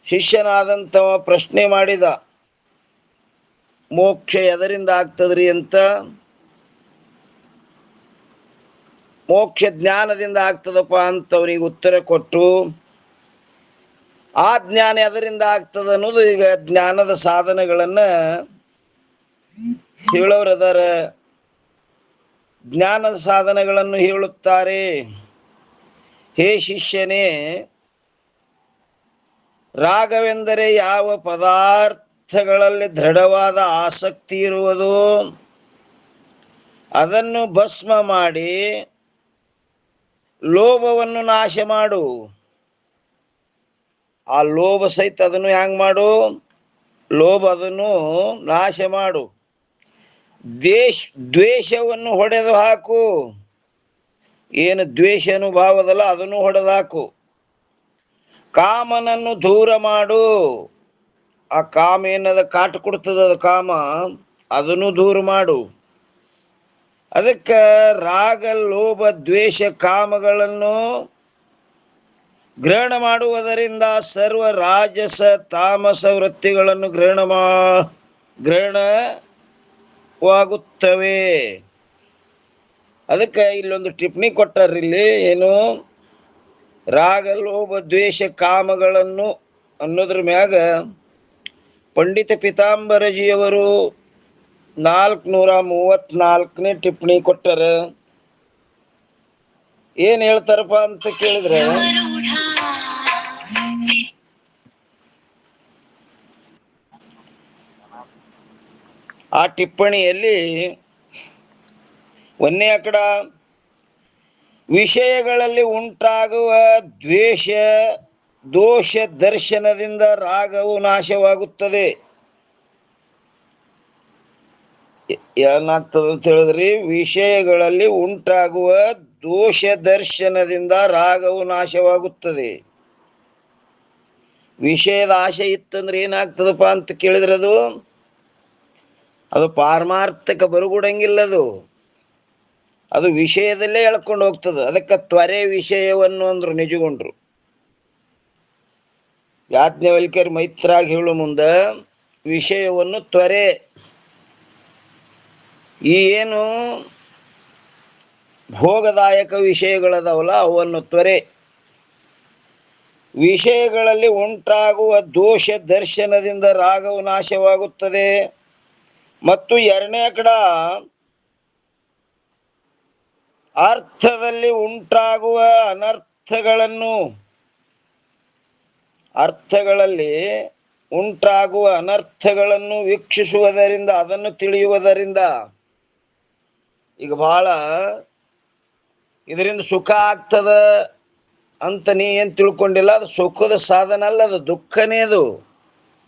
ಶಿಷ್ಯನಾದಂಥವ ಪ್ರಶ್ನೆ ಮಾಡಿದ, ಮೋಕ್ಷ ಎದರಿಂದ ಆಗ್ತದ್ರಿ ಅಂತ. ಮೋಕ್ಷ ಜ್ಞಾನದಿಂದ ಆಗ್ತದಪ್ಪ ಅಂತ ಅವನಿಗೆ ಉತ್ತರ ಕೊಟ್ಟು, ಆ ಜ್ಞಾನ ಎದರಿಂದ ಆಗ್ತದ ಅನ್ನೋದು ಈಗ ಜ್ಞಾನದ ಸಾಧನಗಳನ್ನ ಹೇಳೋರದಾರ. ಜ್ಞಾನದ ಸಾಧನಗಳನ್ನು ಹೇಳುತ್ತಾರೆ. ಹೇ ಶಿಷ್ಯನೇ, ರಾಗವೆಂದರೆ ಯಾವ ಪದಾರ್ಥಗಳಲ್ಲಿ ದೃಢವಾದ ಆಸಕ್ತಿ ಇರುವುದೋ ಅದನ್ನು ಭಸ್ಮ ಮಾಡಿ ಲೋಭವನ್ನು ನಾಶ ಮಾಡು. ಆ ಲೋಭ ಸಹಿತ ಅದನ್ನು ಹ್ಯಾಂಗ್ ಮಾಡು? ಲೋಭ ಅದನ್ನು ನಾಶ ಮಾಡು. ದ್ವೇಷವನ್ನು ಹೊಡೆದು ಹಾಕು. ಏನು ದ್ವೇಷ ಅನುಭವದಲ್ಲ ಅದನ್ನು ಹೊಡೆದು ಹಾಕು. ಕಾಮನನ್ನು ದೂರ ಮಾಡು. ಆ ಕಾಮ ಏನದ ಕಾಟ ಕೊಡ್ತದ, ಅದು ಕಾಮ, ಅದನ್ನು ದೂರ ಮಾಡು. ಅದಕ್ಕೆ ರಾಗ ಲೋಭ ದ್ವೇಷ ಕಾಮಗಳನ್ನು ಗ್ರಹಣ ಮಾಡುವುದರಿಂದ ಸರ್ವ ರಾಜಸ ತಾಮಸ ವೃತ್ತಿಗಳನ್ನು ಗ್ರಹಣವಾಗುತ್ತವೆ. ಅದಕ್ಕೆ ಇಲ್ಲೊಂದು ಟಿಪ್ಪಣಿ ಕೊಟ್ಟಾರ. ಇಲ್ಲಿ ಏನು, ರಾಗ ಲೋಭ ದ್ವೇಷ ಕಾಮಗಳನ್ನು ಅನ್ನೋದ್ರ ಮ್ಯಾಗ ಪಂಡಿತ ಪಿತಾಂಬರಜಿಯವರು 434ನೇ ಟಿಪ್ಪಣಿ ಕೊಟ್ಟರ. ಏನ್ ಹೇಳ್ತಾರಪ್ಪ ಅಂತ ಕೇಳಿದ್ರೆ, ಆ ಟಿಪ್ಪಣಿಯಲ್ಲಿ ಒಂದೇ ಅಕಡ ವಿಷಯಗಳಲ್ಲಿ ಉಂಟಾಗುವ ದ್ವೇಷ ದೋಷ ದರ್ಶನದಿಂದ ರಾಗವು ನಾಶವಾಗುತ್ತದೆ. ಏನಾಗ್ತದೆ ಅಂತ ಹೇಳಿದ್ರಿ? ವಿಷಯಗಳಲ್ಲಿ ಉಂಟಾಗುವ ದೋಷ ದರ್ಶನದಿಂದ ರಾಗವು ನಾಶವಾಗುತ್ತದೆ. ವಿಷಯದ ಆಶೆ ಇತ್ತಂದ್ರೆ ಏನಾಗ್ತದಪ್ಪ ಅಂತ ಕೇಳಿದ್ರೆ ಅದು ಪಾರಮಾರ್ಥಕ ಬರುಗೂಡಂಗಿಲ್ಲದು. ಅದು ವಿಷಯದಲ್ಲೇ ಎಳ್ಕೊಂಡು ಹೋಗ್ತದೆ. ಅದಕ್ಕೆ ತ್ವರೆ ವಿಷಯವನ್ನು ಅಂದ್ರು ನಿಜಗೊಂಡ್ರು. ಯಾಜ್ಞವಲ್ಕ್ಯರು ಮೈತ್ರಾಗಿ ಹೇಳೋ ಮುಂದೆ ವಿಷಯವನ್ನು ತ್ವರೆ, ಈ ಏನು ಭೋಗದಾಯಕ ವಿಷಯಗಳದಾವಲ್ಲ ಅವನ್ನು ತ್ವರೆ. ವಿಷಯಗಳಲ್ಲಿ ಉಂಟಾಗುವ ದೋಷ ದರ್ಶನದಿಂದ ರಾಗವು ನಾಶವಾಗುತ್ತದೆ. ಮತ್ತು ಎರಡನೇ ಕಡ ಅರ್ಥದಲ್ಲಿ ಉಂಟಾಗುವ ಅರ್ಥಗಳಲ್ಲಿ ಉಂಟಾಗುವ ಅನರ್ಥಗಳನ್ನು ವೀಕ್ಷಿಸುವುದರಿಂದ, ಅದನ್ನು ತಿಳಿಯುವುದರಿಂದ, ಈಗ ಬಹಳ ಇದರಿಂದ ಸುಖ ಆಗ್ತದ ಅಂತ ನೀ ಏನು ತಿಳ್ಕೊಂಡಿಲ್ಲ. ಅದು ಸುಖದ ಸಾಧನ ಅಲ್ಲ, ಅದು ದುಃಖನೇ. ಅದು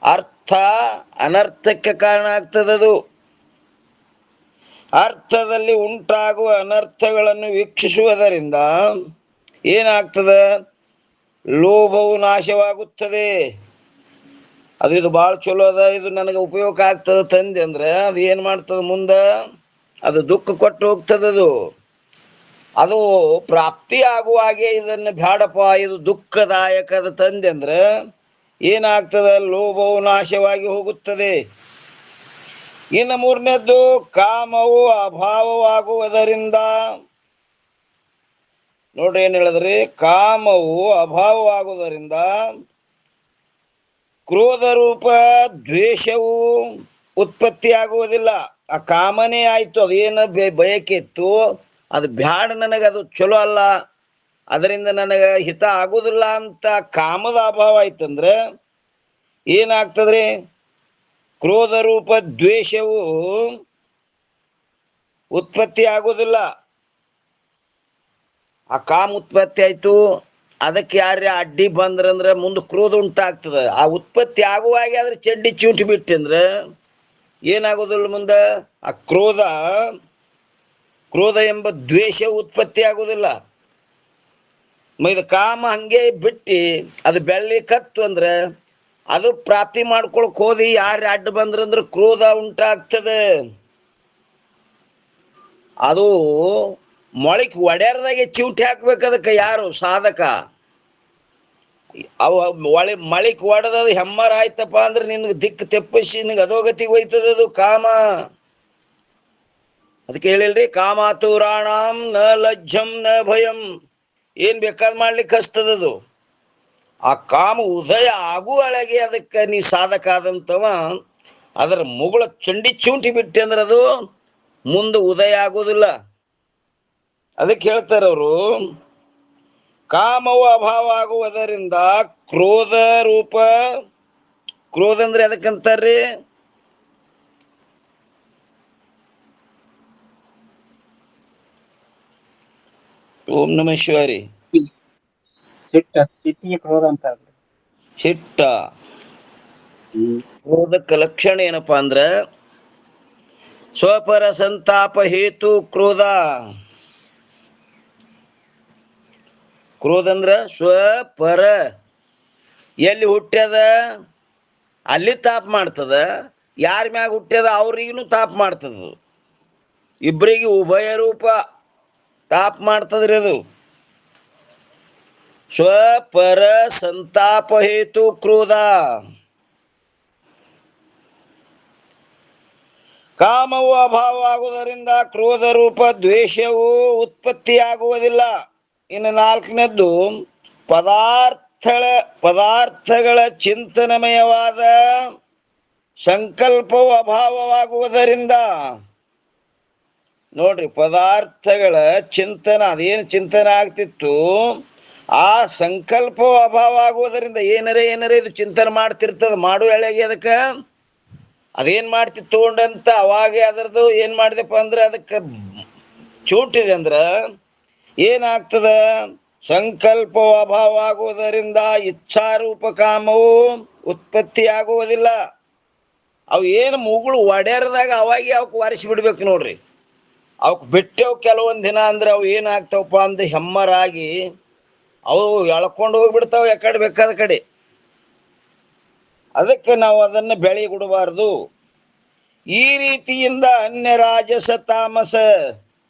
ಅರ್ಥ ಅನರ್ಥಕ್ಕೆ ಕಾರಣ ಆಗ್ತದದು. ಅರ್ಥದಲ್ಲಿ ಉಂಟಾಗುವ ಅನರ್ಥಗಳನ್ನು ವೀಕ್ಷಿಸುವುದರಿಂದ ಏನಾಗ್ತದೆ? ಲೋಭವು ನಾಶವಾಗುತ್ತದೆ. ಅದು ಇದು ಭಾಳ ಚಲೋ ಅದ, ಇದು ನನಗೆ ಉಪಯೋಗ ಆಗ್ತದೆ ತಂದೆ ಅಂದ್ರೆ ಅದು ಏನು ಮಾಡ್ತದೆ? ಮುಂದೆ ಅದು ದುಃಖ ಕೊಟ್ಟು ಹೋಗ್ತದದು. ಅದು ಪ್ರಾಪ್ತಿ ಆಗುವಾಗೆ ಇದನ್ನು ಬ್ಯಾಡಪ್ಪ, ಇದು ದುಃಖದಾಯಕದ ತಂದೆ ಅಂದ್ರೆ ಏನಾಗ್ತದೆ? ಲೋಭವು ನಾಶವಾಗಿ ಹೋಗುತ್ತದೆ. ಇನ್ನು ಮೂರನೇದ್ದು, ಕಾಮವು ಅಭಾವವಾಗುವುದರಿಂದ. ನೋಡ್ರಿ ಏನ್ ಹೇಳಿದ್ರಿ? ಕಾಮವು ಅಭಾವವಾಗುವುದರಿಂದ ಕ್ರೋಧ ರೂಪ ದ್ವೇಷವು ಉತ್ಪತ್ತಿ ಆಗುವುದಿಲ್ಲ. ಆ ಕಾಮನೇ ಆಯ್ತು, ಅದೇನ ಬಯಕೆ ಇತ್ತು, ಅದು ಬ್ಯಾಡ, ನನಗೆ ಅದು ಚಲೋ ಅಲ್ಲ, ಅದರಿಂದ ನನಗೆ ಹಿತ ಆಗುದಿಲ್ಲ ಅಂತ ಕಾಮದ ಅಭಾವ ಆಯ್ತಂದ್ರೆ ಏನಾಗ್ತದ್ರಿ? ಕ್ರೋಧ ರೂಪ ದ್ವೇಷವು ಉತ್ಪತ್ತಿ ಆಗುವುದಿಲ್ಲ. ಆ ಕಾಮ ಉತ್ಪತ್ತಿ ಆಯ್ತು, ಅದಕ್ಕೆ ಯಾರೇ ಅಡ್ಡಿ ಬಂದ್ರಂದ್ರೆ ಮುಂದೆ ಕ್ರೋಧ ಉಂಟಾಗ್ತದೆ. ಆ ಉತ್ಪತ್ತಿ ಆಗುವಾಗೆ ಆದ್ರೆ ಚಡ್ಡಿ ಚೂಟಿ ಬಿಟ್ಟಂದ್ರೆ ಏನಾಗೋದಿಲ್ಲ ಮುಂದೆ? ಆ ಕ್ರೋಧ ಎಂಬ ದ್ವೇಷ ಉತ್ಪತ್ತಿ ಆಗುವುದಿಲ್ಲ. ಇದು ಕಾಮ ಹಂಗೆ ಬಿಟ್ಟು ಅದು ಬೆಳ್ಳಿ ಕತ್ತು ಅಂದ್ರೆ ಅದು ಪ್ರಾಪ್ತಿ ಮಾಡ್ಕೊಳಕ್ ಹೋದಿ ಯಾರು ಅಡ್ಡ ಬಂದ್ರಂದ್ರೆ ಕ್ರೋಧ ಉಂಟಾಗ್ತದೆ. ಅದು ಮೊಳಕ್ ಒಡ್ಯಾರದಾಗೆ ಚಿವುಟಿ ಹಾಕ್ಬೇಕು. ಅದಕ್ಕೆ ಯಾರು ಸಾಧಕ ಅವ ಮಳಿಕ್ ಒಡದದು ಹೆಮ್ಮರ ಆಯ್ತಪ್ಪ ಅಂದ್ರೆ ನಿನ್ಗೆ ದಿಕ್ಕು ತೆಪ್ಪಿಸಿ ನಿನಗೆ ಅಧೋಗತಿಗೆ ಹೋಯ್ತದದು ಕಾಮ. ಅದಕ್ಕೆ ಹೇಳಿಲ್ರಿ, ಕಾಮಾತುರಾಣಂ ನ ಲಜ್ಜಂ ನ ಭಯಂ. ಏನ್ ಬೇಕಾದ್ ಮಾಡ್ಲಿಕ್ಕೆ ಹಸ್ತದದು. ಆ ಕಾಮ ಉದಯ ಆಗುವೊಳಗೆ ಅದಕ್ಕೆ ನೀ ಸಾಧಕ ಆದಂತವ ಅದರ ಮುಗುಳ ಚಂಡಿ ಚೂಂಟಿ ಬಿಟ್ಟೆ ಅಂದ್ರೆ ಅದು ಮುಂದೆ ಉದಯ ಆಗೋದಿಲ್ಲ. ಅದಕ್ಕೆ ಹೇಳ್ತಾರೆ ಅವರು, ಕಾಮವು ಅಭಾವ ಆಗುವುದರಿಂದ ಕ್ರೋಧ ರೂಪ. ಕ್ರೋಧ ಅಂದ್ರೆ ಅದಕ್ಕಂತಾರ್ರಿ, ಓಂ ನಮಃ ಶಿವಾರಿ, ಸಿಟ್ಟ. ಕ್ರೋಧಕ್ಕೆ ಲಕ್ಷಣ ಏನಪ್ಪಾ ಅಂದ್ರ ಸ್ವಪರ ಸಂತಾಪ ಹೇತು ಕ್ರೋಧ. ಕ್ರೋಧ ಅಂದ್ರ ಸ್ವಪರ, ಎಲ್ಲಿ ಹುಟ್ಟ್ಯದ ಅಲ್ಲಿ ತಾಪ ಮಾಡ್ತದ, ಯಾರ ಮ್ಯಾಗ ಹುಟ್ಟ್ಯದ ಅವ್ರಿಗೂ ತಾಪ ಮಾಡ್ತದ. ಇಬ್ಬರಿಗೆ ಉಭಯ ರೂಪ ತಾಪ ಮಾಡ್ತದ್ರಿ ಅದು. ಸ್ವಪರ ಸಂತಾಪ ಹೇತು ಕ್ರೋಧ. ಕಾಮವು ಅಭಾವ ಆಗುವುದರಿಂದ ಕ್ರೋಧ ರೂಪ ದ್ವೇಷವು ಉತ್ಪತ್ತಿಯಾಗುವುದಿಲ್ಲ. ಇನ್ನು ನಾಲ್ಕನೇದ್ದು, ಪದಾರ್ಥಗಳ ಚಿಂತನಮಯವಾದ ಸಂಕಲ್ಪವು ಅಭಾವವಾಗುವುದರಿಂದ. ನೋಡ್ರಿ, ಪದಾರ್ಥಗಳ ಚಿಂತನ, ಅದೇನು ಚಿಂತನೆ ಆಗ್ತಿತ್ತು ಆ ಸಂಕಲ್ಪವು ಅಭಾವ ಆಗುವುದರಿಂದ ಏನರೇ ಇದು ಚಿಂತನೆ ಮಾಡ್ತಿರ್ತದ. ಮಾಡು ಎಳೆಗೆ ಅದಕ್ಕೆ ಅದೇನ್ ಮಾಡ್ತಿತ್ತು ತಗೊಂಡಂತ ಅವಾಗೆ ಅದರದ್ದು ಏನ್ ಮಾಡಿದೆಪ್ಪ ಅಂದ್ರೆ ಅದಕ್ಕೆ ಚೂಟಿದೆ ಅಂದ್ರ ಏನಾಗ್ತದ, ಸಂಕಲ್ಪ ಅಭಾವ ಆಗುವುದರಿಂದ ಇಚ್ಛಾರೂಪ ಕಾಮವು ಉತ್ಪತ್ತಿ ಆಗುವುದಿಲ್ಲ. ಅವು ಏನು ಮುಗುಳು ಒಡೆಯರ್ದಾಗ ಅವಾಗಿ ಅವಕ್ಕೆ ಒರೆಸಿ ಬಿಡ್ಬೇಕು ನೋಡ್ರಿ. ಅವಕ್ಕೆ ಬಿಟ್ಟೆವು ಕೆಲವೊಂದು ದಿನ ಅಂದ್ರೆ ಅವು ಏನಾಗ್ತಾವಪ್ಪ ಅಂದ್ರೆ ಹೆಮ್ಮರಾಗಿ ಅವು ಎಳ್ಕೊಂಡು ಹೋಗ್ಬಿಡ್ತಾವ ಯಾಕಡೆ ಬೇಕಾದ ಕಡೆ. ಅದಕ್ಕೆ ನಾವು ಅದನ್ನು ಬೆಳೆಗಿಡಬಾರ್ದು. ಈ ರೀತಿಯಿಂದ ಅನ್ಯ ರಾಜಸ ತಾಮಸ,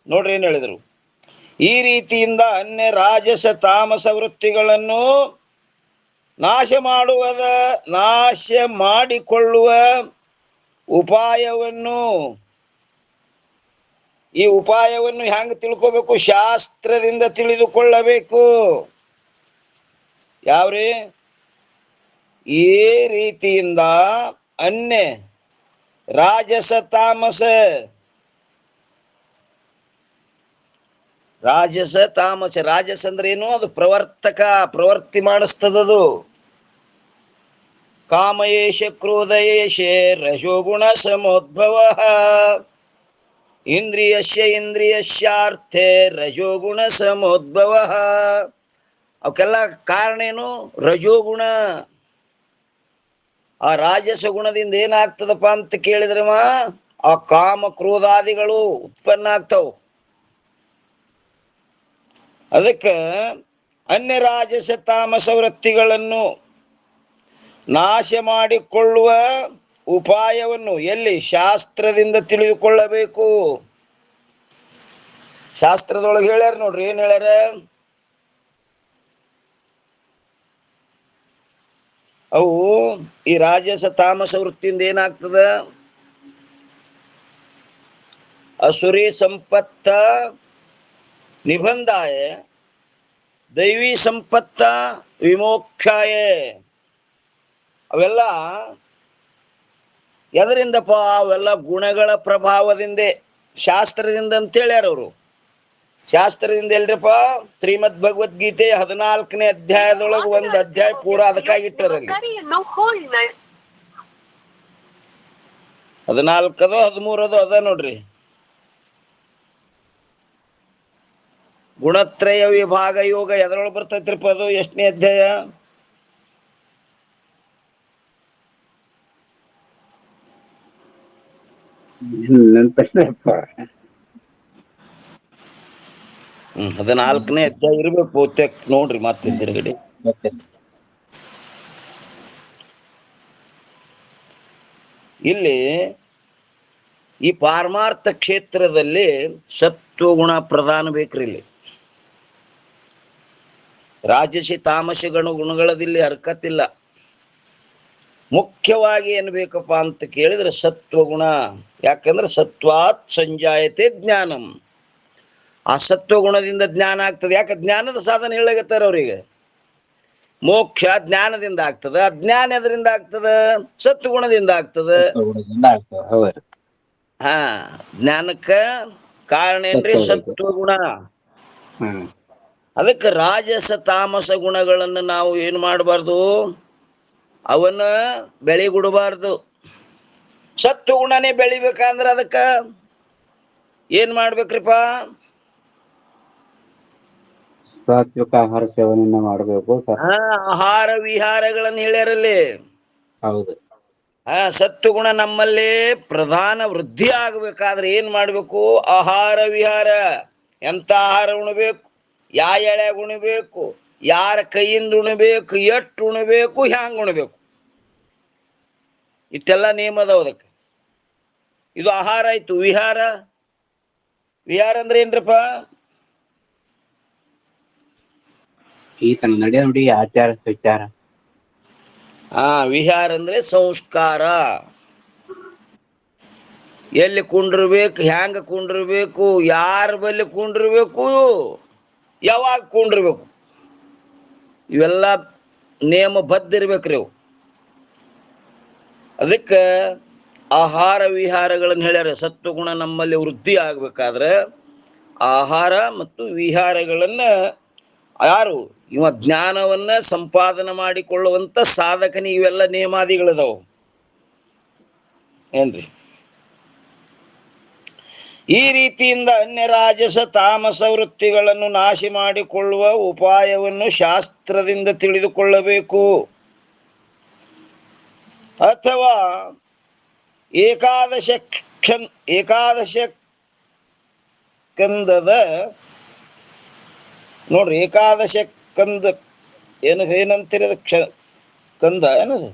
ನೋಡ್ರಿ ಏನ್ ಹೇಳಿದ್ರು, ಈ ರೀತಿಯಿಂದ ಅನ್ಯ ರಾಜಸ ತಾಮಸ ವೃತ್ತಿಗಳನ್ನು ನಾಶ ಮಾಡಿಕೊಳ್ಳುವ ಉಪಾಯವನ್ನು, ಈ ಉಪಾಯವನ್ನು ಹೆಂಗ್ ತಿಳ್ಕೋಬೇಕು? ಶಾಸ್ತ್ರದಿಂದ ತಿಳಿದುಕೊಳ್ಳಬೇಕು. ಯಾವ್ರಿ? ಈ ರೀತಿಯಿಂದ ಅನ್ಯ ರಾಜಸ ತಾಮಸ, ರಾಜಸ ಅಂದ್ರೆ ಏನು? ಅದು ಪ್ರವರ್ತಿ ಮಾಡಿಸ್ತದದು. ಕಾಮಯೇಶ ಕ್ರೋಧಯೇಶೇ ರಜೋಗುಣ ಸಮೋದ್ಭವ, ಇಂದ್ರಿಯಸ್ಯಾರ್ಥೆ ರಜೋಗುಣ ಸಮೋದ್ಭವ. ಅವಕ್ಕೆಲ್ಲ ಕಾರಣ ಏನು? ರಜೋಗುಣ. ಆ ರಾಜಸ ಗುಣದಿಂದ ಏನಾಗ್ತದಪ್ಪ ಅಂತ ಕೇಳಿದ್ರವ, ಆ ಕಾಮ ಕ್ರೋಧಾದಿಗಳು ಉತ್ಪನ್ನ ಆಗ್ತಾವ. ಅದಕ್ಕೆ ಅನ್ಯ ರಾಜಸ ತಾಮಸ ವೃತ್ತಿಗಳನ್ನು ನಾಶ ಮಾಡಿಕೊಳ್ಳುವ ಉಪಾಯವನ್ನು ಎಲ್ಲಿ? ಶಾಸ್ತ್ರದಿಂದ ತಿಳಿದುಕೊಳ್ಳಬೇಕು. ಶಾಸ್ತ್ರದೊಳಗೆ ಹೇಳ್ಯಾರ ನೋಡ್ರಿ, ಏನ್ ಹೇಳ್ಯಾರ? ಅವು ಈ ರಾಜಸ ತಾಮಸ ವೃತ್ತಿಯಿಂದ ಏನಾಗ್ತದ? ಅಸುರಿ ಸಂಪತ್ತ ನಿಬಂಧಾಯ ದೈವಿ ಸಂಪತ್ತ ವಿಮೋಕ್ಷಾಯ. ಅವೆಲ್ಲ ಎದರಿಂದಪ್ಪ? ಅವೆಲ್ಲ ಗುಣಗಳ ಪ್ರಭಾವದಿಂದ, ಶಾಸ್ತ್ರದಿಂದ ಅಂತ ಹೇಳ್ಯಾರ ಅವರು. ಶಾಸ್ತ್ರದಿಂದ ಎಲ್ರಿಪ್ಪ? ಶ್ರೀಮದ್ ಭಗವದ್ಗೀತೆ 14ನೇ ಅಧ್ಯಾಯದೊಳಗೆ ಒಂದು ಅಧ್ಯಾಯ ಪೂರ ಅದಕ್ಕಾಗಿಟ್ಟರಲ್ಲಿ. 14 13 ಅದ ನೋಡ್ರಿ. ಗುಣತ್ರಯ ವಿಭಾಗ ಯೋಗ ಎದ್ರೊಳಗೆ ಬರ್ತೈತ್ರಿಪ್ಪ? ಅದು ಎಷ್ಟನೇ ಅಧ್ಯಾಯ? ನನ್ನ ಪ್ರಶ್ನೆ 14ನೇ ಅಧ್ಯಾಯ ಇರ್ಬೇಕು ಬಹುತೇಕ. ನೋಡ್ರಿ ಮತ್ತೆ ತಿರುಗಡೆ. ಇಲ್ಲಿ ಈ ಪಾರಮಾರ್ಥ ಕ್ಷೇತ್ರದಲ್ಲಿ ಸತ್ವಗುಣ ಪ್ರಧಾನ ಬೇಕ್ರಿ. ಇಲ್ಲಿ ರಾಜಸಿ ತಾಮಸಿ ಗುಣಗಳದಿಲ್ಲಿ ಹರ್ಕತ್ತಿಲ್ಲ. ಮುಖ್ಯವಾಗಿ ಏನ್ ಬೇಕಪ್ಪ ಅಂತ ಕೇಳಿದ್ರೆ ಸತ್ವಗುಣ. ಯಾಕಂದ್ರೆ ಸತ್ವಾತ್ ಸಂಜಾಯತೆ ಜ್ಞಾನಂ. ಆ ಸತ್ವಗುಣದಿಂದ ಜ್ಞಾನ ಆಗ್ತದೆ. ಯಾಕೆ ಜ್ಞಾನದ ಸಾಧನೆ ಹೇಳಾಗತ್ತಾರ ಅವ್ರಿಗೆ. ಮೋಕ್ಷ ಜ್ಞಾನದಿಂದ ಆಗ್ತದ, ಅಜ್ಞಾನ ಎದರಿಂದ ಆಗ್ತದ? ಸತ್ವಗುಣದಿಂದ ಆಗ್ತದ. ಹಾ, ಜ್ಞಾನಕ್ಕ ಕಾರಣ ಏನ್ರಿ? ಸತ್ವಗುಣ. ಅದಕ್ಕೆ ರಾಜಸ ತಾಮಸ ಗುಣಗಳನ್ನು ನಾವು ಏನು ಮಾಡಬಾರ್ದು? ಅವನ್ನ ಬೆಳಿಗುಡಬಾರ್ದು. ಸತ್ವಗುಣನೇ ಬೆಳಿಬೇಕಂದ್ರೆ ಅದಕ್ಕ ಏನ್ ಮಾಡ್ಬೇಕ್ರಿಪ್ಪ? ಸಾತ್ವಿಕ ಆಹಾರ ಸೇವನೆಯನ್ನ ಮಾಡಬೇಕು. ಆಹಾರ ವಿಹಾರಗಳನ್ನು ಹೇಳ್ಯಾರಲ್ಲಿ. ಹೌದು. ಸತ್ವಗುಣ ನಮ್ಮಲ್ಲಿ ಪ್ರಧಾನ ವೃದ್ಧಿ ಆಗ್ಬೇಕಾದ್ರೆ ಏನ್ ಮಾಡ್ಬೇಕು? ಆಹಾರ ವಿಹಾರ. ಎಂತ ಆಹಾರ ಉಣಬೇಕು, ಯಾವ ಎಳೆಯಾಗ ಉಣಬೇಕು, ಯಾರ ಕೈಯಿಂದ ಉಣಬೇಕು, ಎಷ್ಟು ಉಣಬೇಕು, ಹ್ಯಾಂಗ ಉಣಬೇಕು, ಇಷ್ಟೆಲ್ಲ ನೇಮ ಅದಾವ ಅದಕ್ಕೆ. ಇದು ಆಹಾರ ಆಯ್ತು. ವಿಹಾರ, ವಿಹಾರ ಅಂದ್ರೆ ಏನ್ರಪ್ಪ? ಈತನ ನಡೆ ನುಡಿ ಆಚಾರ ವಿಚಾರ. ವಿಹಾರ ಅಂದ್ರೆ ಸಂಸ್ಕಾರ. ಎಲ್ಲಿ ಕುಂಡಿರ್ಬೇಕು, ಹ್ಯಾಂಗ ಕುಂಡಿರ್ಬೇಕು, ಯಾರ ಬಲ್ಲಿ ಕುಂಡಿರ್ಬೇಕು, ಯಾವಾಗ ಕುಂಡಿರ್ಬೇಕು, ಇವೆಲ್ಲ ನೇಮ ಬದ್ಧ ಇರ್ಬೇಕ್ರಿ ಅವು. ಅದಕ್ಕೆ ಆಹಾರ ವಿಹಾರಗಳನ್ನು ಹೇಳ್ಯಾರ. ಸತ್ವಗುಣ ನಮ್ಮಲ್ಲಿ ವೃದ್ಧಿ ಆಗ್ಬೇಕಾದ್ರೆ ಆಹಾರ ಮತ್ತು ವಿಹಾರಗಳನ್ನ ಯಾರು ಇವ ಜ್ಞಾನವನ್ನ ಸಂಪಾದನೆ ಮಾಡಿಕೊಳ್ಳುವಂತ ಸಾಧಕನಿ ಇವೆಲ್ಲ ನೇಮಾದಿಗಳದಾವು ಏನ್ರಿ. ಈ ರೀತಿಯಿಂದ ಅನ್ಯ ರಾಜಸ ತಾಮಸ ವೃತ್ತಿಗಳನ್ನು ನಾಶ ಮಾಡಿಕೊಳ್ಳುವ ಉಪಾಯವನ್ನು ಶಾಸ್ತ್ರದಿಂದ ತಿಳಿದುಕೊಳ್ಳಬೇಕು. ಅಥವಾ ಏಕಾದಶ ಸ್ಕಂದದ ನೋಡ್ರಿ, ಏಕಾದಶ ಕಂದ ಏನಂತೀರಿ? ಕಂದ ಏನದು?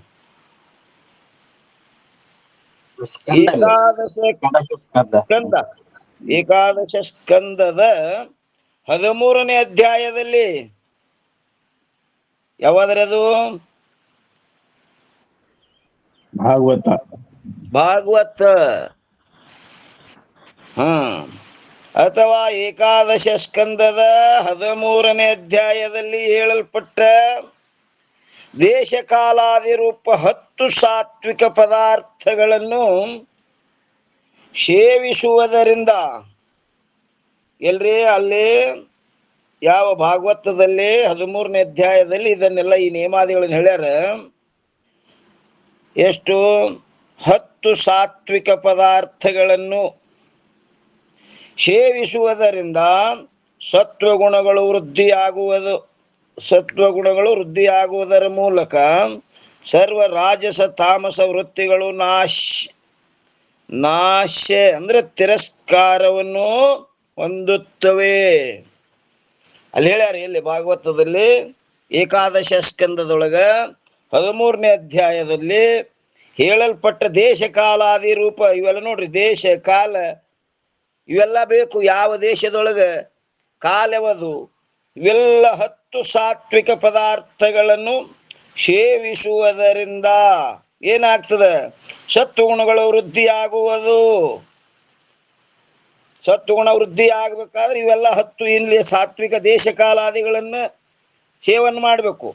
ಏಕಾದಶ ಸ್ಕಂದದ 13ನೇ ಅಧ್ಯಾಯದಲ್ಲಿ ಯಾವಾದ್ರದು? ಭಾಗವತ. ಅಥವಾ ಏಕಾದಶ ಸ್ಕಂದದ 13ನೇ ಅಧ್ಯಾಯದಲ್ಲಿ ಹೇಳಲ್ಪಟ್ಟ ದೇಶ ಕಾಲಾದಿ ರೂಪ 10 ಸಾತ್ವಿಕ ಪದಾರ್ಥಗಳನ್ನು ಸೇವಿಸುವುದರಿಂದ, ಎಲ್ರಿ ಅಲ್ಲಿ ಯಾವ ಭಾಗವತದಲ್ಲಿ 13ನೇ ಅಧ್ಯಾಯದಲ್ಲಿ ಇದನ್ನೆಲ್ಲ ಈ ನೇಮಾದಿಗಳನ್ನು ಹೇಳ್ಯಾರ. ಎಷ್ಟು? 10 ಸಾತ್ವಿಕ ಪದಾರ್ಥಗಳನ್ನು ಸೇವಿಸುವುದರಿಂದ ಸತ್ವಗುಣಗಳು ವೃದ್ಧಿಯಾಗುವುದರ ಮೂಲಕ ಸರ್ವ ರಾಜಸ ತಾಮಸ ವೃತ್ತಿಗಳು ನಾಶ ಅಂದ್ರೆ ತಿರಸ್ಕಾರವನ್ನು ಹೊಂದುತ್ತವೆ. ಅಲ್ಲಿ ಹೇಳ್ಯಾರ ಎಲ್ಲಿ ಭಾಗವತದಲ್ಲಿ ಏಕಾದಶ ಸ್ಕಂದದೊಳಗ 13ನೇ ಅಧ್ಯಾಯದಲ್ಲಿ ಹೇಳಲ್ಪಟ್ಟ ದೇಶ ಕಾಲಾದಿ ರೂಪ ಇವೆಲ್ಲ ನೋಡ್ರಿ. ದೇಶ ಕಾಲ ಇವೆಲ್ಲ ಬೇಕು. ಯಾವ ದೇಶದೊಳಗ ಕಾಲವದು, ಇವೆಲ್ಲ 10 ಸಾತ್ವಿಕ ಪದಾರ್ಥಗಳನ್ನು ಸೇವಿಸುವುದರಿಂದ ಏನಾಗ್ತದ? ಸತ್ವಗುಣಗಳು ವೃದ್ಧಿಯಾಗುವುದು. ಸತ್ವಗುಣ ವೃದ್ಧಿ ಆಗ್ಬೇಕಾದ್ರೆ ಇವೆಲ್ಲ 10 ಇಲ್ಲಿ ಸಾತ್ವಿಕ ದೇಶ ಕಾಲಾದಿಗಳನ್ನ ಸೇವನೆ ಮಾಡಬೇಕು.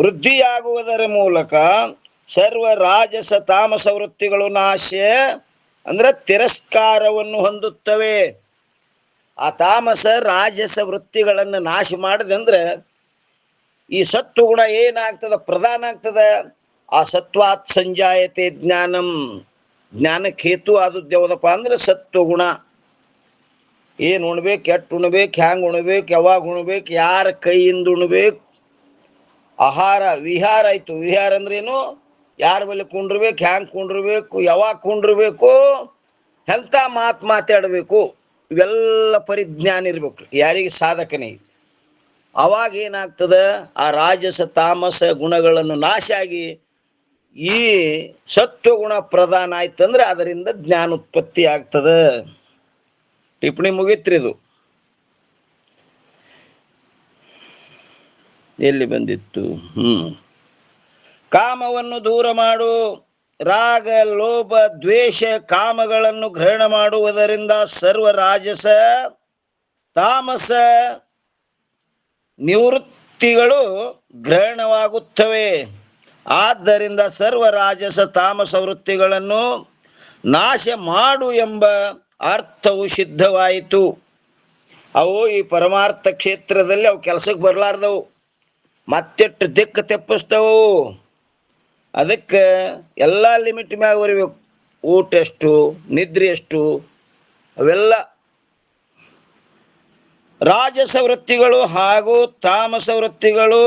ವೃದ್ಧಿಯಾಗುವುದರ ಮೂಲಕ ಸರ್ವ ರಾಜಸ ತಾಮಸ ವೃತ್ತಿಗಳು ನಾಶ ಅಂದ್ರೆ ತಿರಸ್ಕಾರವನ್ನು ಹೊಂದುತ್ತವೆ. ಆ ತಾಮಸ ರಾಜಸ ವೃತ್ತಿಗಳನ್ನು ನಾಶ ಮಾಡಿದಂದ್ರೆ ಈ ಸತ್ವಗುಣ ಏನಾಗ್ತದ? ಪ್ರಧಾನ ಆಗ್ತದ. ಆ ಸತ್ವಾತ್ ಸಂಜಾಯತೆ ಜ್ಞಾನಂ. ಜ್ಞಾನಕ್ಕೆ ಹೇತು ಆದದ್ದು ಯಾವುದಪ್ಪ ಅಂದ್ರೆ ಸತ್ವಗುಣ. ಏನು ಉಣ್ಬೇಕು, ಎಟ್ಟು ಉಣ್ಬೇಕು, ಹ್ಯಾಂಗ ಉಣ್ಬೇಕು, ಯಾವಾಗ ಉಣ್ಬೇಕು, ಯಾರ ಕೈಯಿಂದ ಉಣ್ಬೇಕು. ಆಹಾರ ವಿಹಾರ ಆಯ್ತು. ವಿಹಾರ ಅಂದ್ರೇನು? ಯಾರ ಬಳಿ ಕುಂಡಿರ್ಬೇಕು, ಹ್ಯಾಂಗ ಕುಂಡಿರ್ಬೇಕು, ಯಾವಾಗ ಕುಂಡಿರ್ಬೇಕು, ಎಂಥ ಮಾತಾಡಬೇಕು, ಇವೆಲ್ಲ ಪರಿಜ್ಞಾನ ಇರ್ಬೇಕು ಯಾರಿಗೆ? ಸಾಧಕನೇ. ಅವಾಗ ಏನಾಗ್ತದ? ಆ ರಾಜಸ ತಾಮಸ ಗುಣಗಳನ್ನು ನಾಶ ಆಗಿ ಈ ಸತ್ವಗುಣ ಪ್ರಧಾನ ಆಯ್ತಂದ್ರೆ ಅದರಿಂದ ಜ್ಞಾನೋತ್ಪತ್ತಿ ಆಗ್ತದ. ಟಿಪ್ಪಣಿ ಮುಗಿತ್ರಿ ಇದು. ಎಲ್ಲಿ ಬಂದಿತ್ತು? ಕಾಮವನ್ನು ದೂರ ಮಾಡು. ರಾಗ ಲೋಭ ದ್ವೇಷ ಕಾಮಗಳನ್ನು ಗ್ರಹಣ ಮಾಡುವುದರಿಂದ ಸರ್ವ ರಾಜಸ ತಾಮಸ ನಿವೃತ್ತಿಗಳು ಗ್ರಹಣವಾಗುತ್ತವೆ. ಆದ್ದರಿಂದ ಸರ್ವ ರಾಜಸ ತಾಮಸ ವೃತ್ತಿಗಳನ್ನು ನಾಶ ಮಾಡು ಎಂಬ ಅರ್ಥವು ಸಿದ್ಧವಾಯಿತು. ಅವು ಈ ಪರಮಾರ್ಥ ಕ್ಷೇತ್ರದಲ್ಲಿ ಅವು ಕೆಲಸಕ್ಕೆ ಬರಲಾರ್ದವು, ಮತ್ತೆಟ್ಟು ದಿಕ್ಕು ತೆಪ್ಪಿಸ್ತವು. ಅದಕ್ಕೆ ಎಲ್ಲ ಲಿಮಿಟ್ ಮ್ಯಾಗ ಬರಬೇಕು. ಊಟ ಎಷ್ಟು, ನಿದ್ರೆ ಎಷ್ಟು, ಅವೆಲ್ಲ ರಾಜಸ ವೃತ್ತಿಗಳು ಹಾಗೂ ತಾಮಸ ವೃತ್ತಿಗಳು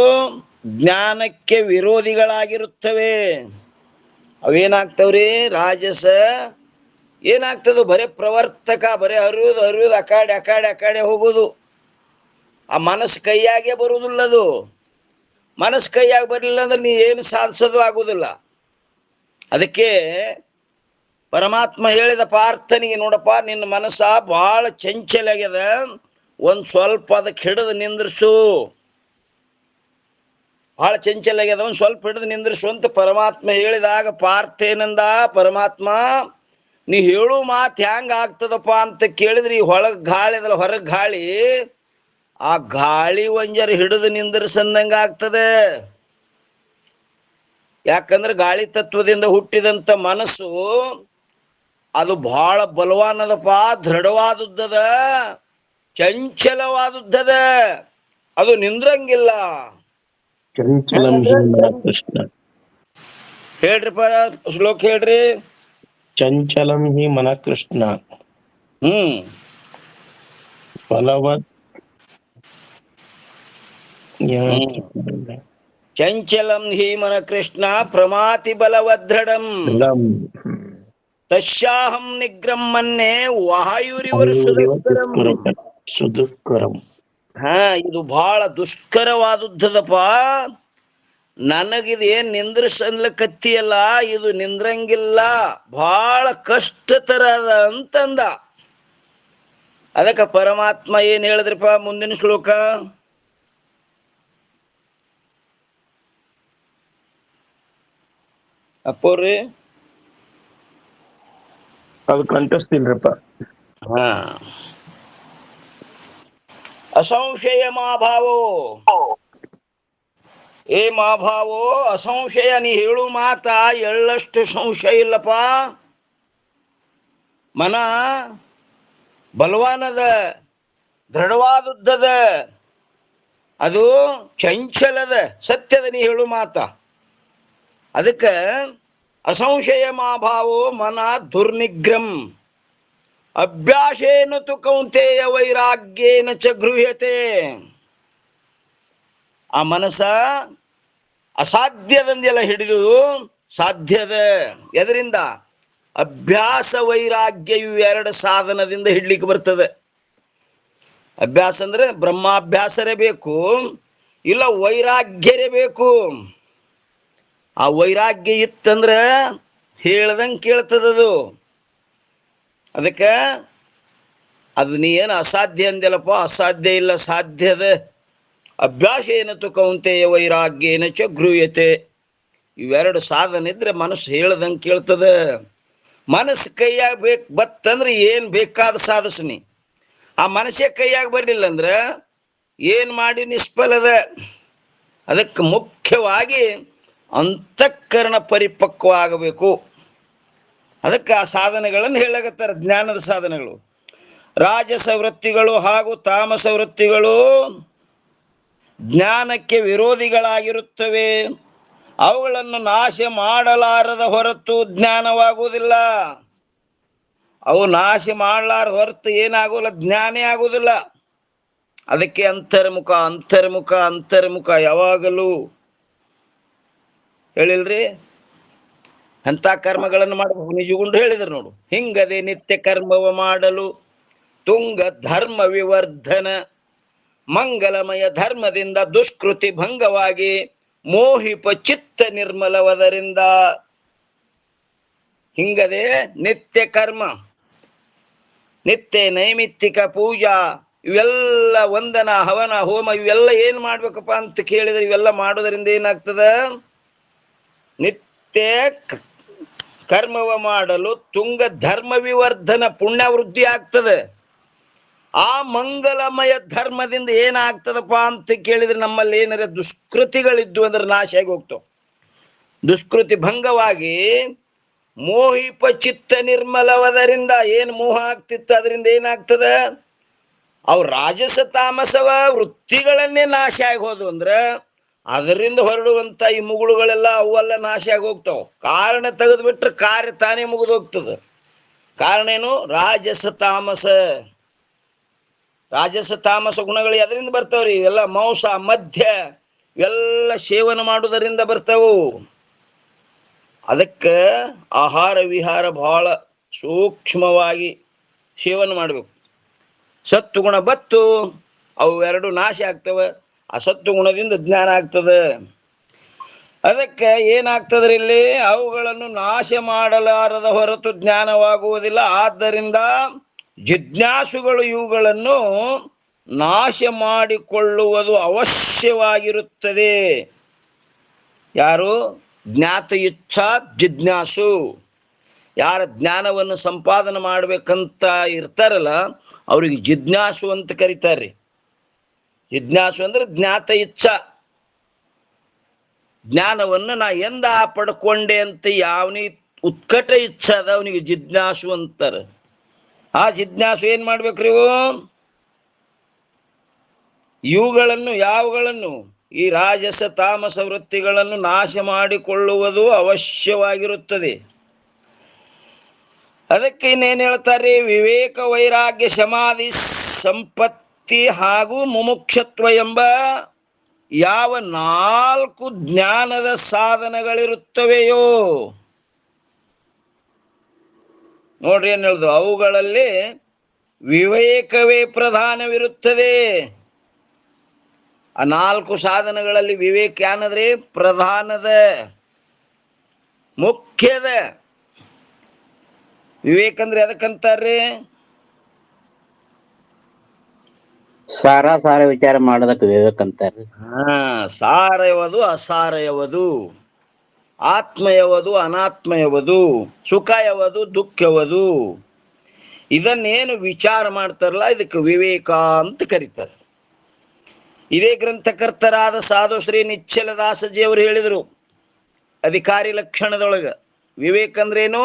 ಜ್ಞಾನಕ್ಕೆ ವಿರೋಧಿಗಳಾಗಿರುತ್ತವೆ. ಅವೇನಾಗ್ತವ್ರಿ? ರಾಜಸ ಏನಾಗ್ತದ? ಬರೇ ಪ್ರವರ್ತಕ, ಬರೇ ಹರಿಯೋದು ಅಕಾಡೆ ಹೋಗೋದು. ಆ ಮನಸ್ಸು ಕೈಯಾಗೆ ಬರುವುದಿಲ್ಲ. ಅದು ಮನಸ್ಸು ಕೈಯಾಗಿ ಬರಲಿಲ್ಲ ಅಂದ್ರೆ ನೀ ಏನು ಸಾಧಿಸೋದು ಆಗುವುದಿಲ್ಲ. ಅದಕ್ಕೆ ಪರಮಾತ್ಮ ಹೇಳಿದ ಪಾರ್ಥನಿಗೆ, ನೋಡಪ್ಪ ನಿನ್ನ ಮನಸ್ಸ ಭಾಳ ಚಂಚಲ ಆಗ್ಯದ, ಒಂದು ಸ್ವಲ್ಪ ಅದಕ್ಕೆ ಹಿಡಿದು ನಿಂದ್ರಿಸು. ಭಾಳ ಚಂಚಲ ಆಗ್ಯದ, ಒಂದು ಸ್ವಲ್ಪ ಹಿಡಿದು ನಿಂದ್ರಿಸು ಅಂತ ಪರಮಾತ್ಮ ಹೇಳಿದಾಗ ಪಾರ್ಥ ಏನಂದ? ಪರಮಾತ್ಮ ನೀ ಹೇಳು ಮಾತು ಹೆಂಗ ಆಗ್ತದಪ್ಪ ಅಂತ ಕೇಳಿದ್ರಿ, ಈ ಒಳಗೆ ಗಾಳಿ ಅದಲ್ಲ, ಹೊರಗೆ ಗಾಳಿ, ಆ ಗಾಳಿ ಒಂಜರ ಹಿಡಿದು ನಿಂದ್ರಿಸಂದಂಗ ಆಗ್ತದೆ. ಯಾಕಂದ್ರೆ ಗಾಳಿ ತತ್ವದಿಂದ ಹುಟ್ಟಿದಂತ ಮನಸ್ಸು ಅದು ಬಹಳ ಬಲವಾನದಪ್ಪ, ದೃಢವಾದದ್ದದ, ಚಂಚಲವಾದದ್ದದ, ಅದು ನಿಂದ್ರಂಗಿಲ್ಲ. ಹೇಳ್ರಿ ಪರ ಶ್ಲೋಕ ಹೇಳ್ರಿ. ಚಂಚಲಂ ಹಿ ಮನ ಕೃಷ್ಣ ಫಲವತ್ ಚಂಚಲಂ ಹಿ ಮನ ಕೃಷ್ಣ ಪ್ರಮಾತಿ ಬಲವದೃಢಂ ತಸ್ಯಾಹಂ ನಿಗ್ರಹಂ ಮನ್ನೆ ವಾಯುರಿವರ್ ಸುದುಃಕರಂ. ಇದು ಬಹಳ ದುಷ್ಕರವಾದದ್ದದಪ್ಪ. ನನಗಿದು ಏನ್ ನಿಂದ್ರಿಸನ್ಲಕತ್ತಿಯಲ್ಲ, ಇದು ನಿಂದ್ರಂಗಿಲ್ಲ, ಬಹಳ ಕಷ್ಟತರ ಅದ ಅಂತಂದ. ಅದಕ್ಕೆ ಪರಮಾತ್ಮ ಏನ್ ಹೇಳಿದ್ರಪ್ಪ ಮುಂದಿನ ಶ್ಲೋಕ? ಅಪ್ಪೋರ್ರಿ ಅದು ಕಂಠಸ್ತಿಲ್ರಪ್ಪ. ಅಸಂಶಯ ಮಾಭಾವೋ, ಏ ಮಾಭಾವೋ ಅಸಂಶಯ, ನೀ ಹೇಳು ಮಾತ ಎಳ್ಳಷ್ಟು ಸಂಶಯ ಇಲ್ಲಪ್ಪ. ಮನ ಬಲವಾನದ, ದೃಢವಾದದ್ದದ, ಅದು ಚಂಚಲದ, ಸತ್ಯದ, ನೀ ಹೇಳು ಮಾತ. ಅದಕ್ಕೆ ಅಸಂಶಯ ಮಾಭಾವೋ ಮನ ದುರ್ನಿಗ್ರಂ ಅಭ್ಯಾಸೇನ ತು ಕೌಂತೆಯ ವೈರಾಗ್ಯೇನ ಚ ಗೃಹ್ಯತೆ. ಆ ಮನಸ್ಸ ಅಸಾಧ್ಯದಂದೆಲ್ಲ ಹಿಡಿದು ಸಾಧ್ಯದ. ಎದರಿಂದ? ಅಭ್ಯಾಸ ವೈರಾಗ್ಯ, ಇವು ಎರಡು ಸಾಧನದಿಂದ ಹಿಡ್ಲಿಕ್ಕೆ ಬರ್ತದೆ. ಅಭ್ಯಾಸ ಅಂದ್ರೆ ಬ್ರಹ್ಮಾಭ್ಯಾಸರೇ ಬೇಕು, ಇಲ್ಲ ವೈರಾಗ್ಯರೇ ಬೇಕು. ಆ ವೈರಾಗ್ಯ ಇತ್ತಂದ್ರೆ ಹೇಳ್ದಂಗೆ ಕೇಳ್ತದದು. ಅದಕ್ಕೆ ಅದು ನೀ ಏನು ಅಸಾಧ್ಯ ಅಂದೆಲ್ಲಪ್ಪ, ಅಸಾಧ್ಯ ಇಲ್ಲ, ಸಾಧ್ಯದ. ಅಭ್ಯಾಸ ಏನತ್ತು ಕೌಂತೆಯ ವೈರಾಗ್ಯೇನ ಚ ಗೃಹ್ಯತೆ. ಇವೆರಡು ಸಾಧನ ಇದ್ರೆ ಮನಸ್ಸು ಹೇಳ್ದಂಗೆ ಕೇಳ್ತದ. ಮನಸ್ಸು ಕೈಯಾಗ ಬತ್ತಂದ್ರೆ ಏನು ಬೇಕಾದ ಸಾಧಿಸ್ನಿ. ಆ ಮನಸ್ಸೇ ಕೈಯಾಗ ಬರಲಿಲ್ಲ ಅಂದ್ರೆ ಏನು ಮಾಡಿ ನಿಷ್ಫಲದ. ಅದಕ್ಕೆ ಮುಖ್ಯವಾಗಿ ಅಂತಃಕರಣ ಪರಿಪಕ್ವ ಆಗಬೇಕು. ಅದಕ್ಕೆ ಆ ಸಾಧನೆಗಳನ್ನು ಹೇಳಕತ್ತಾರೆ, ಜ್ಞಾನದ ಸಾಧನೆಗಳು. ರಾಜಸ ವೃತ್ತಿಗಳು ಹಾಗೂ ತಾಮಸ ವೃತ್ತಿಗಳು ಜ್ಞಾನಕ್ಕೆ ವಿರೋಧಿಗಳಾಗಿರುತ್ತವೆ. ಅವುಗಳನ್ನು ನಾಶ ಮಾಡಲಾರದ ಹೊರತು ಜ್ಞಾನವಾಗುವುದಿಲ್ಲ. ಅವು ನಾಶ ಮಾಡಲಾರದ ಹೊರತು ಏನಾಗೋಲ್ಲ, ಜ್ಞಾನೇ ಆಗುವುದಿಲ್ಲ. ಅದಕ್ಕೆ ಅಂತರ್ಮುಖ ಅಂತರ್ಮುಖ ಅಂತರ್ಮುಖ ಯಾವಾಗಲೂ ಹೇಳಿಲ್ರಿ. ಅಂಥ ಕರ್ಮಗಳನ್ನು ಮಾಡಬೇಕು. ನಿಜಗುಂಡು ಹೇಳಿದ್ರು ನೋಡು, ಹಿಂಗದೆ ನಿತ್ಯ ಕರ್ಮವ ಮಾಡಲು ತುಂಗ ಧರ್ಮ ವಿವರ್ಧನ ಮಂಗಲಮಯ ಧರ್ಮದಿಂದ ದುಷ್ಕೃತಿ ಭಂಗವಾಗಿ ಮೋಹಿಪ ಚಿತ್ತ ನಿರ್ಮಲವದರಿಂದ. ಹಿಂಗದೆ ನಿತ್ಯ ಕರ್ಮ, ನಿತ್ಯ ನೈಮಿತ್ತಿಕ ಪೂಜಾ ಇವೆಲ್ಲ ವಂದನ ಹವನ ಹೋಮ ಇವೆಲ್ಲ ಏನ್ ಮಾಡ್ಬೇಕಪ್ಪ ಅಂತ ಕೇಳಿದ್ರೆ ಇವೆಲ್ಲ ಮಾಡೋದರಿಂದ ಏನಾಗ್ತದ? ನಿತ್ಯ ಕರ್ಮವ ಮಾಡಲು ತುಂಗ ಧರ್ಮ ವಿವರ್ಧನ ಪುಣ್ಯ ವೃದ್ಧಿ ಆಗ್ತದೆ. ಆ ಮಂಗಲಮಯ ಧರ್ಮದಿಂದ ಏನಾಗ್ತದಪ್ಪ ಅಂತ ಕೇಳಿದ್ರೆ ನಮ್ಮಲ್ಲಿ ಏನಾರ ದುಷ್ಕೃತಿಗಳಿದ್ದು ಅಂದ್ರೆ ನಾಶ ಆಗಿ ಹೋಗ್ತಾವ. ದುಷ್ಕೃತಿ ಭಂಗವಾಗಿ ಮೋಹಿಪ ಚಿತ್ತ ನಿರ್ಮಲವದರಿಂದ ಏನು ಮೋಹ ಆಗ್ತಿತ್ತು ಅದರಿಂದ ಏನಾಗ್ತದ? ಅವು ರಾಜಸ ತಾಮಸವ ವೃತ್ತಿಗಳನ್ನೇ ನಾಶ ಆಗಿ ಹೋದ್ವು ಅಂದ್ರೆ ಅದರಿಂದ ಹೊರಡುವಂತ ಈ ಮುಗುಳುಗಳೆಲ್ಲ ಅವೆಲ್ಲ ನಾಶ ಆಗಿ ಹೋಗ್ತಾವ. ಕಾರಣ ತೆಗೆದು ಬಿಟ್ರೆ ಕಾರ್ಯ ತಾನೇ ಮುಗಿದು ಹೋಗ್ತದೆ. ಕಾರಣ ಏನು? ರಾಜಸ ತಾಮಸ. ರಾಜಸ ತಾಮಸ ಗುಣಗಳು ಎದರಿಂದ ಬರ್ತಾವ್ರಿ? ಇವೆಲ್ಲ ಮಾಂಸ ಮದ್ಯ ಇವೆಲ್ಲ ಸೇವನೆ ಮಾಡುವುದರಿಂದ ಬರ್ತಾವು. ಅದಕ್ಕೆ ಆಹಾರ ವಿಹಾರ ಬಹಳ ಸೂಕ್ಷ್ಮವಾಗಿ ಸೇವನೆ ಮಾಡಬೇಕು. ಸತ್ತು ಗುಣ ಬತ್ತು ಅವು ಎರಡು ನಾಶ ಆಗ್ತವೆ. ಆ ಸತ್ತು ಗುಣದಿಂದ ಜ್ಞಾನ ಆಗ್ತದೆ. ಅದಕ್ಕೆ ಏನಾಗ್ತದ್ರಿ ಇಲ್ಲಿ? ಅವುಗಳನ್ನು ನಾಶ ಮಾಡಲಾರದ ಹೊರತು ಜ್ಞಾನವಾಗುವುದಿಲ್ಲ. ಆದ್ದರಿಂದ ಜಿಜ್ಞಾಸುಗಳು ಇವುಗಳನ್ನು ನಾಶ ಮಾಡಿಕೊಳ್ಳುವುದು ಅವಶ್ಯವಾಗಿರುತ್ತದೆ. ಯಾರು? ಜ್ಞಾತ ಇಚ್ಛಾ ಜಿಜ್ಞಾಸು. ಯಾರ ಜ್ಞಾನವನ್ನು ಸಂಪಾದನೆ ಮಾಡ್ಬೇಕಂತ ಇರ್ತಾರಲ್ಲ ಅವ್ರಿಗೆ ಜಿಜ್ಞಾಸು ಅಂತ ಕರೀತಾರ್ರಿ. ಜಿಜ್ಞಾಸು ಅಂದ್ರೆ ಜ್ಞಾತ ಇಚ್ಛಾ. ಜ್ಞಾನವನ್ನು ನಾ ಎಂದ ಪಡ್ಕೊಂಡೆ ಅಂತ ಯಾವನಿ ಉತ್ಕಟ ಇಚ್ಛೆ ಅದ ಅವನಿಗೆ ಜಿಜ್ಞಾಸು ಅಂತಾರೆ. ಆ ಜಿಜ್ಞಾಸು ಏನ್ ಮಾಡ್ಬೇಕ್ರಿ? ಇವುಗಳನ್ನು ಯಾವುಗಳನ್ನು? ಈ ರಾಜಸ ತಾಮಸ ವೃತ್ತಿಗಳನ್ನು ನಾಶ ಮಾಡಿಕೊಳ್ಳುವುದು ಅವಶ್ಯವಾಗಿರುತ್ತದೆ. ಅದಕ್ಕೆ ಇನ್ನೇನು ಹೇಳ್ತಾರೆ? ವಿವೇಕ ವೈರಾಗ್ಯ ಸಮಾಧಿ ಸಂಪತ್ತಿ ಹಾಗೂ ಮುಮುಕ್ಷತ್ವ ಎಂಬ ಯಾವ 4 ಜ್ಞಾನದ ಸಾಧನಗಳಿರುತ್ತವೆಯೋ ನೋಡ್ರಿ ಏನ್ ಹೇಳ್ದು, ಅವುಗಳಲ್ಲಿ ವಿವೇಕವೇ ಪ್ರಧಾನವಿರುತ್ತದೆ. ಆ 4 ಸಾಧನಗಳಲ್ಲಿ ವಿವೇಕ ಏನಂದ್ರೆ ಪ್ರಧಾನದ, ಮುಖ್ಯದ. ವಿವೇಕ ಅಂದ್ರೆ ಎದಕ್ಕಂತಾರ್ರಿ? ಸಾರ ವಿಚಾರ ಮಾಡೋದಕ್ಕೆ ವಿವೇಕ ಅಂತಾರ್ರಿ. ಸಾರ ಯಾವುದು, ಅಸಾರ ಯಾವುದು, ಆತ್ಮ ಯಾವುದು, ಅನಾತ್ಮ ಯಾವುದು, ಸುಖ ಯಾವುದು, ದುಃಖ ಯಾವುದು, ಇದನ್ನೇನು ವಿಚಾರ ಮಾಡ್ತಾರಲ್ಲ ಇದಕ್ಕೆ ವಿವೇಕ ಅಂತ ಕರೀತಾರೆ. ಇದೇ ಗ್ರಂಥಕರ್ತರಾದ ಸಾಧು ಶ್ರೀ ನಿಶ್ಚಲದಾಸಜಿಯವರು ಹೇಳಿದರು ಅಧಿಕಾರಿ ಲಕ್ಷಣದೊಳಗ. ವಿವೇಕ ಅಂದ್ರೇನು?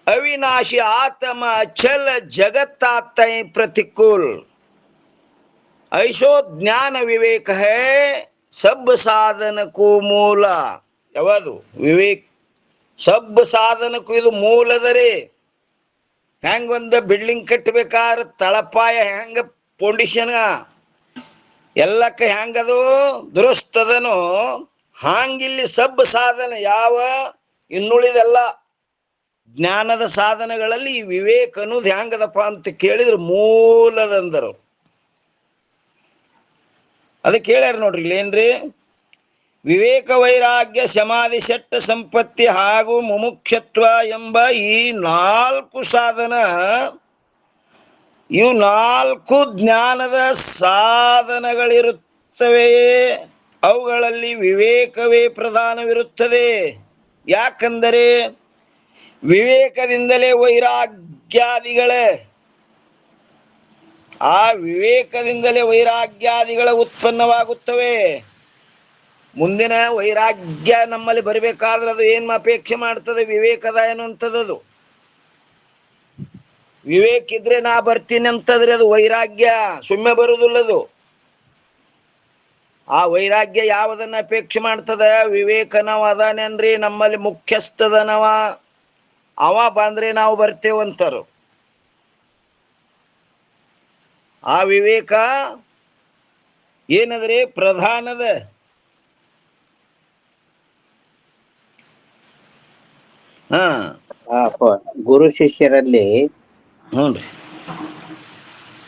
ಅವಿನಾಶಿ ಆತ್ಮ ಅಚಲ ಜಗತ್ತಾತೈ ಪ್ರತಿಕೂಲ್ ಐಶೋ ಜ್ಞಾನ ವಿವೇಕ ಹೇ ಸಬ್ ಸಾಧನಕ್ಕೂ ಮೂಲ. ಯಾವುದು ವಿವೇಕ್? ಸಬ್ ಸಾಧನಕ್ಕೂ ಇದು ಮೂಲದರಿ. ಹೆಂಗ ಒಂದು ಬಿಲ್ಡಿಂಗ್ ಕಟ್ಟಬೇಕಾದ್ರೆ ತಳಪಾಯ ಹೆಂಗ ಫೌಂಡೇಶನ್ ಎಲ್ಲಕ್ಕ ಹೆಂಗದು ದುರಸ್ತದನೋ ಹಾಂಗಿಲ್ಲಿ ಸಬ್ ಸಾಧನ ಯಾವ ಇನ್ನುಳಿದೆಲ್ಲ ಜ್ಞಾನದ ಸಾಧನಗಳಲ್ಲಿ ಈ ವಿವೇಕ ಅನ್ನೋದು ಹೆಂಗದಪ್ಪ ಅಂತ ಕೇಳಿದ್ರೆ ಮೂಲದಂದರು. ಅದಕ್ಕೆ ಹೇಳ್ಯಾರ ನೋಡ್ರಿ ಇಲ್ಲೇನ್ರಿ? ವಿವೇಕ ವೈರಾಗ್ಯ ಸಮಾಧಿ ಷಟ್ ಸಂಪತ್ತಿ ಹಾಗೂ ಮುಮುಕ್ಷತ್ವ ಎಂಬ ಈ 4 ಸಾಧನ, ಇವು 4 ಜ್ಞಾನದ ಸಾಧನಗಳಿರುತ್ತವೆಯೇ ಅವುಗಳಲ್ಲಿ ವಿವೇಕವೇ ಪ್ರಧಾನವಿರುತ್ತದೆ. ಯಾಕಂದರೆ ವಿವೇಕದಿಂದಲೇ ವೈರಾಗ್ಯಾದಿಗಳೇ, ಆ ವಿವೇಕದಿಂದಲೇ ವೈರಾಗ್ಯಾದಿಗಳ ಉತ್ಪನ್ನವಾಗುತ್ತವೆ. ಮುಂದಿನ ವೈರಾಗ್ಯ ನಮ್ಮಲ್ಲಿ ಬರಬೇಕಾದ್ರೆ ಅದು ಏನ್ ಅಪೇಕ್ಷೆ ಮಾಡ್ತದೆ? ವಿವೇಕದ ಅನ್ನುವಂಥದ್ದು. ವಿವೇಕ ಇದ್ರೆ ನಾ ಬರ್ತೀನಿ ಅಂತಂದ್ರೆ ಅದು ವೈರಾಗ್ಯ, ಸುಮ್ಮನೆ ಬರುವುದಿಲ್ಲದು. ಆ ವೈರಾಗ್ಯ ಯಾವುದನ್ನ ಅಪೇಕ್ಷೆ ಮಾಡ್ತದ? ವಿವೇಕನವ ಅದಾನೇನ್ರಿ ನಮ್ಮಲ್ಲಿ ಮುಖ್ಯಸ್ಥದನವ, ಅವ ಬಂದ್ರೆ ನಾವು ಬರ್ತೇವಂತಾರು. ಆ ವಿವೇಕ ಏನಂದ್ರೆ ಪ್ರಧಾನದ. ಗುರು ಶಿಷ್ಯರಲ್ಲಿ ಹ್ಞೂನ್ರಿ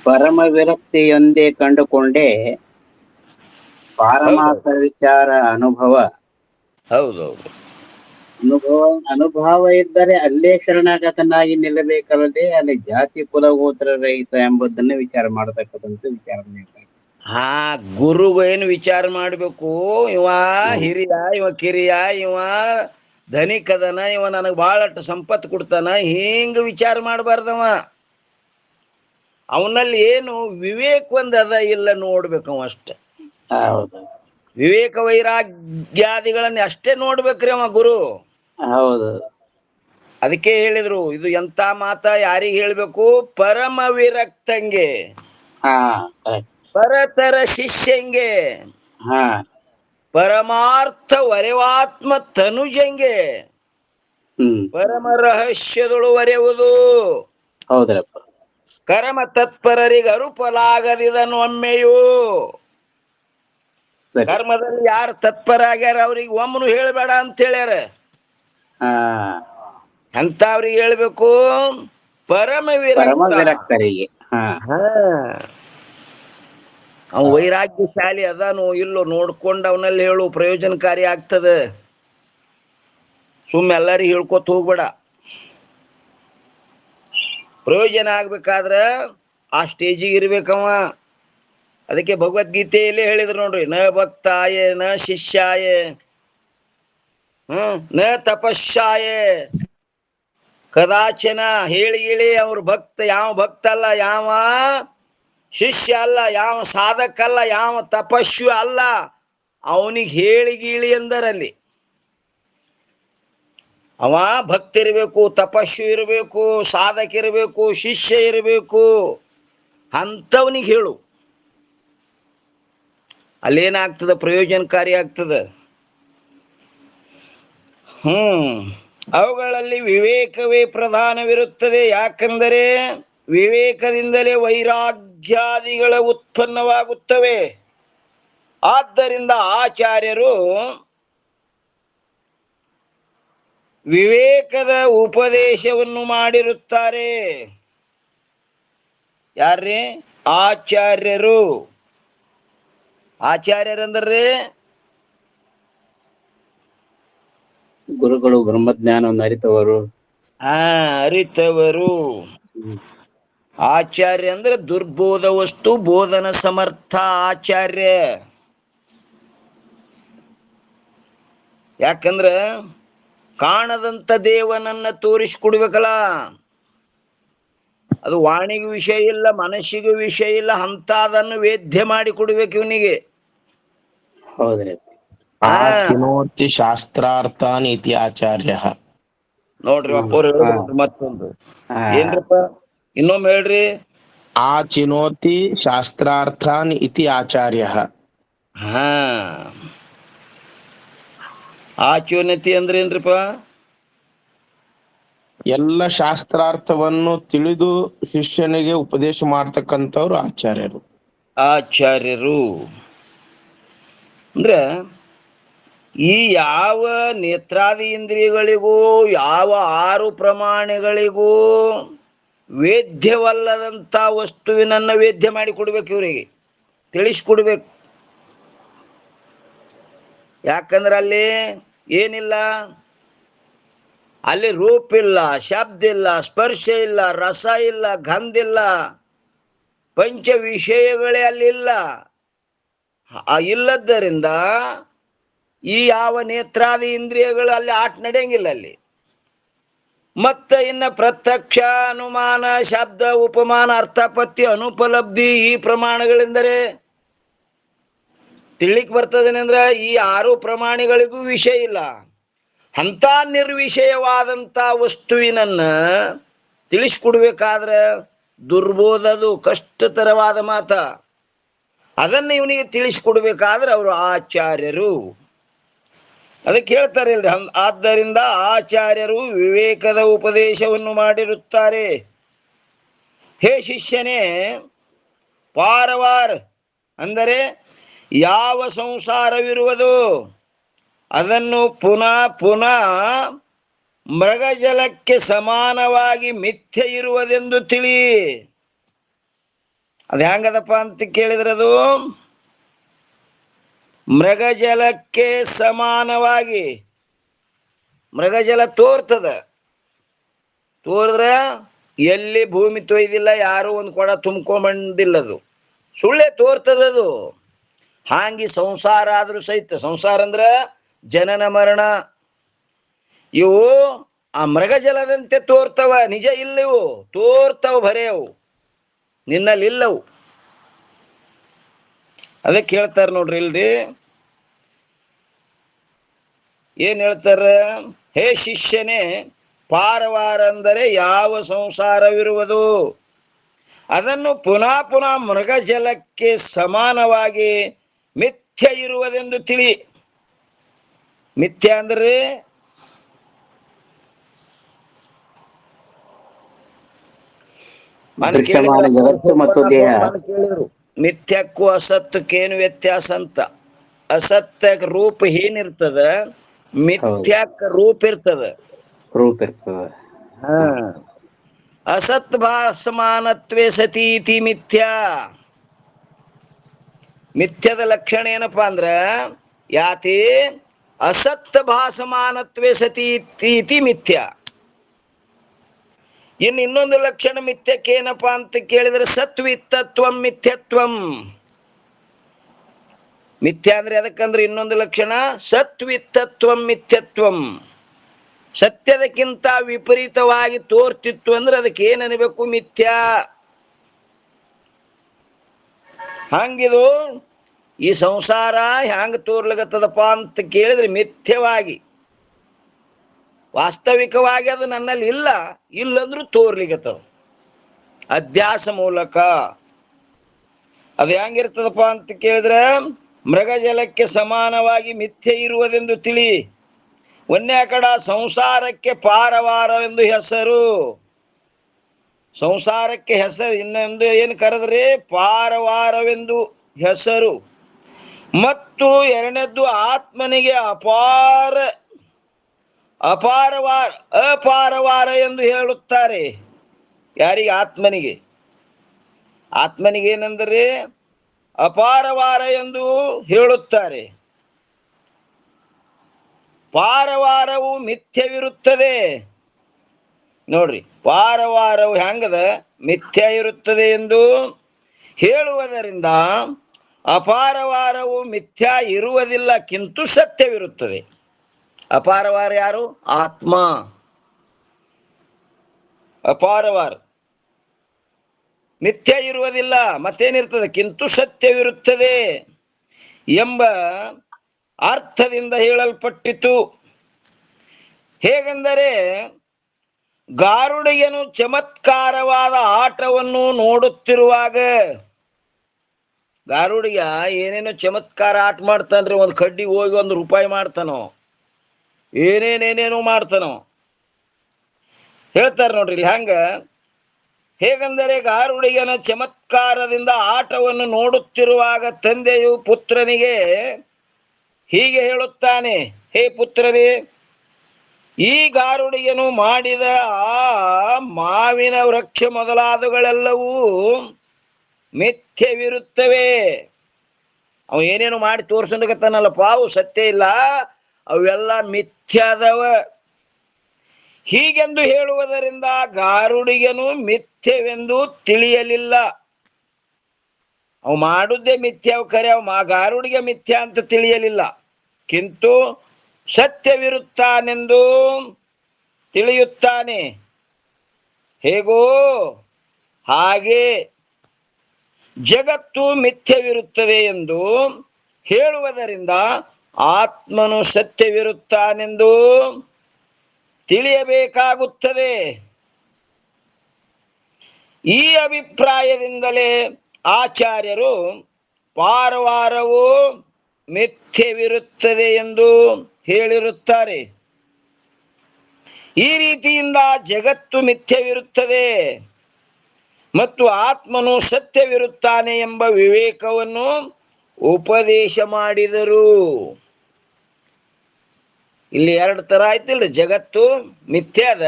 ಪರಮ ವಿರಕ್ತಿಯೊಂದೇ ಕಂಡುಕೊಂಡೇ ಪಾರಮಾರ್ಥ ವಿಚಾರ ಅನುಭವ. ಹೌದೌದು. ಅನುಭವ ಅನುಭವ ಇದ್ದರೆ ಅಲ್ಲೇ ಶರಣಾಗತನಾಗಿ ನಿಲ್ಲಬೇಕಲ್ಲದೆ ಅಲ್ಲಿ ಜಾತಿ ಕುಲ ಗೋತ್ರ ರಹಿತ ಎಂಬುದನ್ನು ವಿಚಾರ ಮಾಡತಕ್ಕಂಥ ವಿಚಾರ ಮಾಡ್ತಾರೆ. ಹಾ, ಗುರುಗ ಏನು ವಿಚಾರ ಮಾಡ್ಬೇಕು, ಇವ ಹ್ಮ್. ಹಿರಿಯ ಇವ ಕಿರಿಯ, ಇವ ಧನಿಕದನ, ಇವ ನನಗ್ ಬಹಳಷ್ಟು ಸಂಪತ್ತು ಕೊಡ್ತಾನ, ಹಿಂಗ ವಿಚಾರ ಮಾಡಬಾರ್ದವ. ಅವನಲ್ಲಿ ಏನು ವಿವೇಕ ಒಂದ್ ಅದ ಇಲ್ಲ ನೋಡ್ಬೇಕು ಅವ ಅಷ್ಟೆ. ಹೌದು ವಿವೇಕ ವೈರಾಗ್ಯಾದಿಗಳನ್ನ ಅಷ್ಟೇ ನೋಡ್ಬೇಕ್ರಿ ಅವ ಗುರು. ಹೌದು ಅದಕ್ಕೆ ಹೇಳಿದ್ರು, ಇದು ಎಂತ ಮಾತ ಯಾರಿಗೆ ಹೇಳ್ಬೇಕು, ಪರಮ ವಿರಕ್ತಂಗೆ ಹಾ ಕರೆಕ್ಟ್. ಪರತರ ಶಿಷ್ಯಂಗೆ ಹಾ ಪರಮಾರ್ಥ ವರೆವಾತ್ಮ ತನುಜಂಗೆ ಹ್ಮ್ ಪರಮ ರಹಸ್ಯದೊಳು ವರೆಯುವುದು ಹೌದ್ರಪ್ಪ. ಕರ್ಮ ತತ್ಪರರಿಗೆ ಅರುಪಲಾಗದಿದನು ಒಮ್ಮೆಯೂ. ಸರಿ. ಕರ್ಮದಲ್ಲಿ ಯಾರು ತತ್ಪರ ಆಗ್ಯಾರ ಅವ್ರಿಗೆ ಒಮ್ಮನು ಹೇಳ್ಬೇಡ ಅಂತ ಹೇಳ್ಯಾರ. ಹಾ ಅಂತ ಅವ್ರಿಗೆ ಹೇಳ್ಬೇಕು, ಪರಮ ಪರಮ ವಿರಕ್ತ. ವಿರಕ್ತರಿಗೆ. ಹಾ ಹಾ, ಅವ ವೈರಾಗ್ಯಶಾಲಿ ಅದಾನು ಇಲ್ಲೋ ನೋಡ್ಕೊಂಡು ಅವನಲ್ಲಿ ಹೇಳು, ಪ್ರಯೋಜನಕಾರಿ ಆಗ್ತದ. ಸುಮ್ಮ ಎಲ್ಲರಿಗೂ ಹೇಳ್ಕೊತ ಹೋಗ್ಬೇಡ. ಪ್ರಯೋಜನ ಆಗ್ಬೇಕಾದ್ರ ಆ ಸ್ಟೇಜಿಗೆ ಇರ್ಬೇಕವ. ಅದಕ್ಕೆ ಭಗವದ್ಗೀತೆಯಲ್ಲೇ ಹೇಳಿದ್ರು ನೋಡ್ರಿ, ನ ಭಕ್ತಾಯ ನ ಶಿಷ್ಯಾಯ ನ ತಪಸ್ಸಾಯ ಕದಾಚನ. ಹೇಳಿ ಅವ್ರ ಭಕ್ತ, ಯಾವ ಭಕ್ತ ಅಲ್ಲ, ಯಾವ ಶಿಷ್ಯ ಅಲ್ಲ, ಯಾವ ಸಾಧಕ ಅಲ್ಲ, ಯಾವ ತಪಸ್ವಿ ಅಲ್ಲ, ಅವನಿಗೆ ಹೇಳಿ ಗೀಳಿ ಎಂದರಲ್ಲಿ. ಅವ ಭಕ್ತ ಇರಬೇಕು, ತಪಸ್ವಿ ಇರಬೇಕು, ಸಾಧಕ ಇರಬೇಕು, ಶಿಷ್ಯ ಇರಬೇಕು, ಅಂಥವನಿಗೆ ಹೇಳು. ಅಲ್ಲೇನಾಗ್ತದ, ಪ್ರಯೋಜನಕಾರಿ ಆಗ್ತದ. ಅವುಗಳಲ್ಲಿ ವಿವೇಕವೇ ಪ್ರಧಾನವಿರುತ್ತದೆ. ಯಾಕೆಂದರೆ ವಿವೇಕದಿಂದಲೇ ವೈರಾಗ್ಯಾದಿಗಳ ಉತ್ಪನ್ನವಾಗುತ್ತವೆ. ಆದ್ದರಿಂದ ಆಚಾರ್ಯರು ವಿವೇಕದ ಉಪದೇಶವನ್ನು ಮಾಡಿರುತ್ತಾರೆ. ಯಾರ್ರೀ? ಆಚಾರ್ಯರು. ಆಚಾರ್ಯರಂದ್ರೆ ಗುರುಗಳು, ಬ್ರಹ್ಮಜ್ಞಾನವನ್ನು ಅರಿತವರು. ಅರಿತವರು. ಆಚಾರ್ಯ ಅಂದ್ರೆ ದುರ್ಬೋಧ ವಸ್ತು ಬೋಧನ ಸಮರ್ಥ ಆಚಾರ್ಯ. ಯಾಕಂದ್ರ ಕಾಣದಂತ ದೇವನನ್ನ ತೋರಿಸಿಕೊಡ್ಬೇಕಲ್ಲ. ಅದು ವಾಣಿಗೂ ವಿಷಯ ಇಲ್ಲ, ಮನಸ್ಸಿಗೂ ವಿಷಯ ಇಲ್ಲ, ಅಂತದನ್ನು ವೇದ್ಯ ಮಾಡಿ ಕೊಡ್ಬೇಕು ಇವನಿಗೆ. ಹೌದ್ರಿ. ಆಚಿನೋತಿ ಶಾಸ್ತ್ರಾರ್ಥಾನ್ ಇತಿ ಆಚಾರ್ಯ. ನೋಡ್ರಿ ಅಪ್ಪವ್ರು ಹೇಳಿದ್ರು ನೋಡ್ರಿ ಮತ್ತೊಂದು. ಏನ್ರಪ್ಪ, ಇನ್ನೊಮ್ಮೆ ಹೇಳ್ರಿ. ಆಚಿನೋತಿ ಶಾಸ್ತ್ರಾರ್ಥಾನ್ ಇತಿ ಆಚಾರ್ಯ. ಹಾ, ಆಚೋನತಿ ಅಂದ್ರೆ ಏನ್ರಿಪ್ಪ? ಎಲ್ಲ ಶಾಸ್ತ್ರಾರ್ಥವನ್ನು ತಿಳಿದು ಶಿಷ್ಯನಿಗೆ ಉಪದೇಶ ಮಾಡ್ತಕ್ಕಂಥವ್ರು ಆಚಾರ್ಯರು. ಆಚಾರ್ಯರು ಅಂದ್ರೆ ಈ ಯಾವ ನೇತ್ರಾದಿ ಇಂದ್ರಿಯಗಳಿಗೂ, ಯಾವ 6 ಪ್ರಮಾಣಗಳಿಗೂ ವೇದ್ಯವಲ್ಲದಂಥ ವಸ್ತುವಿನನ್ನ ವೇದ್ಯ ಮಾಡಿ ಕೊಡ್ಬೇಕು, ಇವರಿಗೆ ತಿಳಿಸ್ಕೊಡ್ಬೇಕು. ಯಾಕಂದ್ರೆ ಅಲ್ಲಿ ಏನಿಲ್ಲ, ಅಲ್ಲಿ ರೂಪ ಇಲ್ಲ, ಶಬ್ದ ಇಲ್ಲ, ಸ್ಪರ್ಶ ಇಲ್ಲ, ರಸ ಇಲ್ಲ, ಗಂಧ ಇಲ್ಲ, ಪಂಚ ವಿಷಯಗಳೇ ಅಲ್ಲಿಲ್ಲ. ಇಲ್ಲದ್ದರಿಂದ ಈ ಯಾವ ನೇತ್ರಾದಿ ಇಂದ್ರಿಯಗಳು ಅಲ್ಲಿ ಆಟ ನಡೆಯಂಗಿಲ್ಲ ಅಲ್ಲಿ. ಮತ್ತೆ ಇನ್ನ ಪ್ರತ್ಯಕ್ಷ, ಅನುಮಾನ, ಶಬ್ದ, ಉಪಮಾನ, ಅರ್ಥಪತ್ತಿ, ಅನುಪಲಬ್ಧಿ, ಈ ಪ್ರಮಾಣಗಳೆಂದರೆ ತಿಳಿಕ್ ಬರ್ತದೇನೆಂದ್ರ ಈ 6 ಪ್ರಮಾಣಿಗಳಿಗೂ ವಿಷಯ ಇಲ್ಲ. ಅಂತ ನಿರ್ವಿಷಯವಾದಂಥ ವಸ್ತುವಿನನ್ನ ತಿಳಿಸ್ಕೊಡ್ಬೇಕಾದ್ರೆ ದುರ್ಬೋಧದು ಕಷ್ಟತರವಾದ ಮಾತ. ಅದನ್ನು ಇವನಿಗೆ ತಿಳಿಸ್ಕೊಡ್ಬೇಕಾದ್ರೆ ಅವರು ಆಚಾರ್ಯರು. ಅದಕ್ಕೆ ಹೇಳ್ತಾರೆ ಇಲ್ರಿ, ಆದ್ದರಿಂದ ಆಚಾರ್ಯರು ವಿವೇಕದ ಉಪದೇಶವನ್ನು ಮಾಡಿರುತ್ತಾರೆ. ಹೇ ಶಿಷ್ಯನೇ, ಪಾರವಾರ್ ಅಂದರೆ ಯಾವ ಸಂಸಾರವಿರುವುದು ಅದನ್ನು ಪುನಃ ಪುನಃ ಮೃಗಜಲಕ್ಕೆ ಸಮಾನವಾಗಿ ಮಿಥ್ಯೆ ಇರುವುದೆಂದು ತಿಳಿ. ಅದು ಹೆಂಗದಪ್ಪ ಅಂತ ಕೇಳಿದ್ರೆ, ಅದು ಮೃಗಜಲಕ್ಕೆ ಸಮಾನವಾಗಿ ಮೃಗಜಲ ತೋರಿದ್ರ ಎಲ್ಲಿ ಭೂಮಿ ತೊಯ್ದಿಲ್ಲ, ಯಾರು ಒಂದು ಕೊಡ ತುಂಬ್ಕೊಂಬಂದಿಲ್ಲದು, ಸುಳ್ಳೆ ತೋರ್ತದದು. ಹಾಂಗಿ ಸಂಸಾರ ಆದ್ರೂ ಸಹಿತ, ಸಂಸಾರ ಅಂದ್ರ ಜನನ ಮರಣ, ಇವು ಆ ಮೃಗಜಲದಂತೆ ತೋರ್ತವ, ನಿಜ ಇಲ್ಲವು, ತೋರ್ತವ ಬರೆಯವು, ನಿನ್ನಲ್ಲಿ ಇಲ್ಲವು. ಅದಕ್ಕೆ ಹೇಳ್ತಾರ ನೋಡ್ರಿ ಇಲ್ರಿ, ಏನ್ ಹೇಳ್ತಾರ? ಹೇ ಶಿಷ್ಯನೇ, ಪಾರವಾರ ಅಂದರೆ ಯಾವ ಸಂಸಾರವಿರುವುದು, ಅದನ್ನು ಪುನಃ ಪುನಃ ಮೃಗಜಲಕ್ಕೆ ಸಮಾನವಾಗಿ ಮಿಥ್ಯ ಇರುವುದೆಂದು ತಿಳಿ. ಮಿಥ್ಯ ಅಂದ್ರೆ ದೃಶ್ಯಮಾನ ಜಗತ್ತು ಮತ್ತು ದೇಹ. ಕೇಳಿದ್ರು ಮಿಥ್ಯಕ್ಕೂ ಅಸತ್ತಕ್ಕೇನು ವ್ಯತ್ಯಾಸ ಅಂತ. ಅಸತ್ಯ ರೂಪ ಏನಿರ್ತದ, ಮಿಥ್ಯಾಕ್ ರೂಪ ಇರ್ತದ. ಅಸತ್ ಭಾಸಮಾನತ್ವೇ ಸತೀತಿ ಮಿಥ್ಯಾ. ಮಿಥ್ಯದ ಲಕ್ಷಣ ಏನಪ್ಪಾ ಅಂದ್ರ ಯಾತಿ ಅಸತ್ ಭಾಸಮಾನತ್ವೇ ಸತೀತಿ ಮಿಥ್ಯಾ. ಇನ್ನೊಂದು ಲಕ್ಷಣ ಮಿಥ್ಯಕ್ಕೆ ಏನಪ್ಪಾ ಅಂತ ಕೇಳಿದ್ರೆ ಸತ್ವಿತ್ತತ್ವಂ ಮಿಥ್ಯತ್ವಂ. ಮಿಥ್ಯಾ ಅಂದ್ರೆ ಅದಕ್ಕಂದ್ರೆ ಇನ್ನೊಂದು ಲಕ್ಷಣ ಸತ್ವಿತ್ತತ್ವಂ ಮಿಥ್ಯತ್ವಂ. ಸತ್ಯದಕ್ಕಿಂತ ವಿಪರೀತವಾಗಿ ತೋರ್ತಿತ್ತು ಅಂದ್ರೆ ಅದಕ್ಕೆ ಏನ್ ಅನ್ಬೇಕು? ಮಿಥ್ಯಾ. ಹಂಗಿದು ಈ ಸಂಸಾರ ಹ್ಯಾಂಗ ತೋರ್ಲಗತ್ತದಪ್ಪ ಅಂತ ಕೇಳಿದ್ರೆ ಮಿಥ್ಯವಾಗಿ, ವಾಸ್ತವಿಕವಾಗಿ ಅದು ನನ್ನಲ್ಲಿ ಇಲ್ಲಂದ್ರೂ ತೋರ್ಲಿಗತ್ತದ ಅಧ್ಯಾಸ ಮೂಲಕ. ಅದು ಹೆಂಗಿರ್ತದಪ್ಪ ಅಂತ ಕೇಳಿದ್ರೆ ಮೃಗಜಲಕ್ಕೆ ಸಮಾನವಾಗಿ ಮಿಥ್ಯೆ ಇರುವುದೆಂದು ತಿಳಿ. ಒಂದೇ ಕಡ ಸಂಸಾರಕ್ಕೆ ಪಾರವಾರವೆಂದು ಹೆಸರು. ಸಂಸಾರಕ್ಕೆ ಹೆಸರು, ಇನ್ನೊಂದು ಏನು ಕರೆದ್ರೆ ಪಾರವಾರವೆಂದು ಹೆಸರು. ಮತ್ತು ಎರಡನೇದ್ದು ಆತ್ಮನಿಗೆ ಅಪಾರವಾರ ಎಂದು ಹೇಳುತ್ತಾರೆ. ಯಾರಿಗೆ? ಆತ್ಮನಿಗೆ ಏನೆಂದರೆ ಅಪಾರವಾರ ಎಂದು ಹೇಳುತ್ತಾರೆ. ಪಾರವಾರವು ಮಿಥ್ಯವಿರುತ್ತದೆ. ನೋಡ್ರಿ, ಪಾರವಾರವು ಹೆಂಗದ? ಮಿಥ್ಯ ಇರುತ್ತದೆ ಎಂದು ಹೇಳುವುದರಿಂದ ಅಪಾರವಾರವು ಮಿಥ್ಯಾ ಇರುವುದಿಲ್ಲ, ಕಿಂತು ಸತ್ಯವಿರುತ್ತದೆ. ಅಪಾರವಾರ ಯಾರು? ಆತ್ಮ. ಅಪಾರವಾರ ಮಿಥ್ಯ ಇರುವುದಿಲ್ಲ, ಮತ್ತೇನಿರ್ತದೆ? ಕಿಂತು ಸತ್ಯವಿರುತ್ತದೆ ಎಂಬ ಅರ್ಥದಿಂದ ಹೇಳಲ್ಪಟ್ಟಿತು. ಹೇಗೆಂದರೆ ಗಾರುಡಿಯನು ಚಮತ್ಕಾರವಾದ ಆಟವನ್ನು ನೋಡುತ್ತಿರುವಾಗ, ಗಾರುಡಿಯ ಏನೇನೋ ಚಮತ್ಕಾರ ಆಟ ಮಾಡ್ತಾನ್ರಿ. ಒಂದು ಕಡ್ಡಿ ಹೋಗಿ ₹1 ಮಾಡ್ತಾನೋ, ಏನೇನೇನೇನೋ ಮಾಡ್ತಾನೋ ಹೇಳ್ತಾರ ನೋಡ್ರಿ ಇಲ್ಲಿ. ಹೇಗೆಂದರೆ ಗಾರುಡಿಯನ ಚಮತ್ಕಾರದಿಂದ ಆಟವನ್ನು ನೋಡುತ್ತಿರುವಾಗ ತಂದೆಯು ಪುತ್ರನಿಗೆ ಹೀಗೆ ಹೇಳುತ್ತಾನೆ, ಹೇ ಪುತ್ರನೇ, ಈ ಗಾರುಡಿಯನು ಮಾಡಿದ ಆ ಮಾವಿನ ವೃಕ್ಷ ಮೊದಲಾದವುಗಳೆಲ್ಲವೂ ಮಿಥ್ಯವಿರುತ್ತವೆ. ಅವು ಏನೇನು ಮಾಡಿ ತೋರ್ಸಲಿಕತ್ತಾನಲ್ಲಪ್ಪ, ಅವು ಸತ್ಯ ಇಲ್ಲ, ಅವೆಲ್ಲ ಮಿಥ್ಯದವ. ಹೀಗೆಂದು ಹೇಳುವುದರಿಂದ ಗಾರುಡಿಗನು ಮಿಥ್ಯವೆಂದು ತಿಳಿಯಲಿಲ್ಲ. ಅವು ಮಾಡುವುದೇ ಮಿಥ್ಯ, ಅವು ಖರೆ, ಅವು ಗಾರುಡಿಗೆ ಮಿಥ್ಯ ಅಂತ ತಿಳಿಯಲಿಲ್ಲ, ಕಿಂತು ಸತ್ಯವಿರುತ್ತಾನೆಂದು ತಿಳಿಯುತ್ತಾನೆ. ಹೇಗೋ ಹಾಗೆ ಜಗತ್ತು ಮಿಥ್ಯವಿರುತ್ತದೆ ಎಂದು ಹೇಳುವುದರಿಂದ ಆತ್ಮನು ಸತ್ಯವಿರುತ್ತಾನೆಂದು ತಿಳಿಯಬೇಕಾಗುತ್ತದೆ. ಈ ಅಭಿಪ್ರಾಯದಿಂದಲೇ ಆಚಾರ್ಯರು ಪಾರವಾರವು ಮಿಥ್ಯವಿರುತ್ತದೆ ಎಂದು ಹೇಳಿರುತ್ತಾರೆ. ಈ ರೀತಿಯಿಂದ ಜಗತ್ತು ಮಿಥ್ಯವಿರುತ್ತದೆ ಮತ್ತು ಆತ್ಮನು ಸತ್ಯವಿರುತ್ತಾನೆ ಎಂಬ ವಿವೇಕವನ್ನು ಉಪದೇಶ ಮಾಡಿದರು. ಇಲ್ಲಿ 2 ತರ ಆಯ್ತಿಲ್ರಿ, ಜಗತ್ತು ಮಿಥ್ಯದ,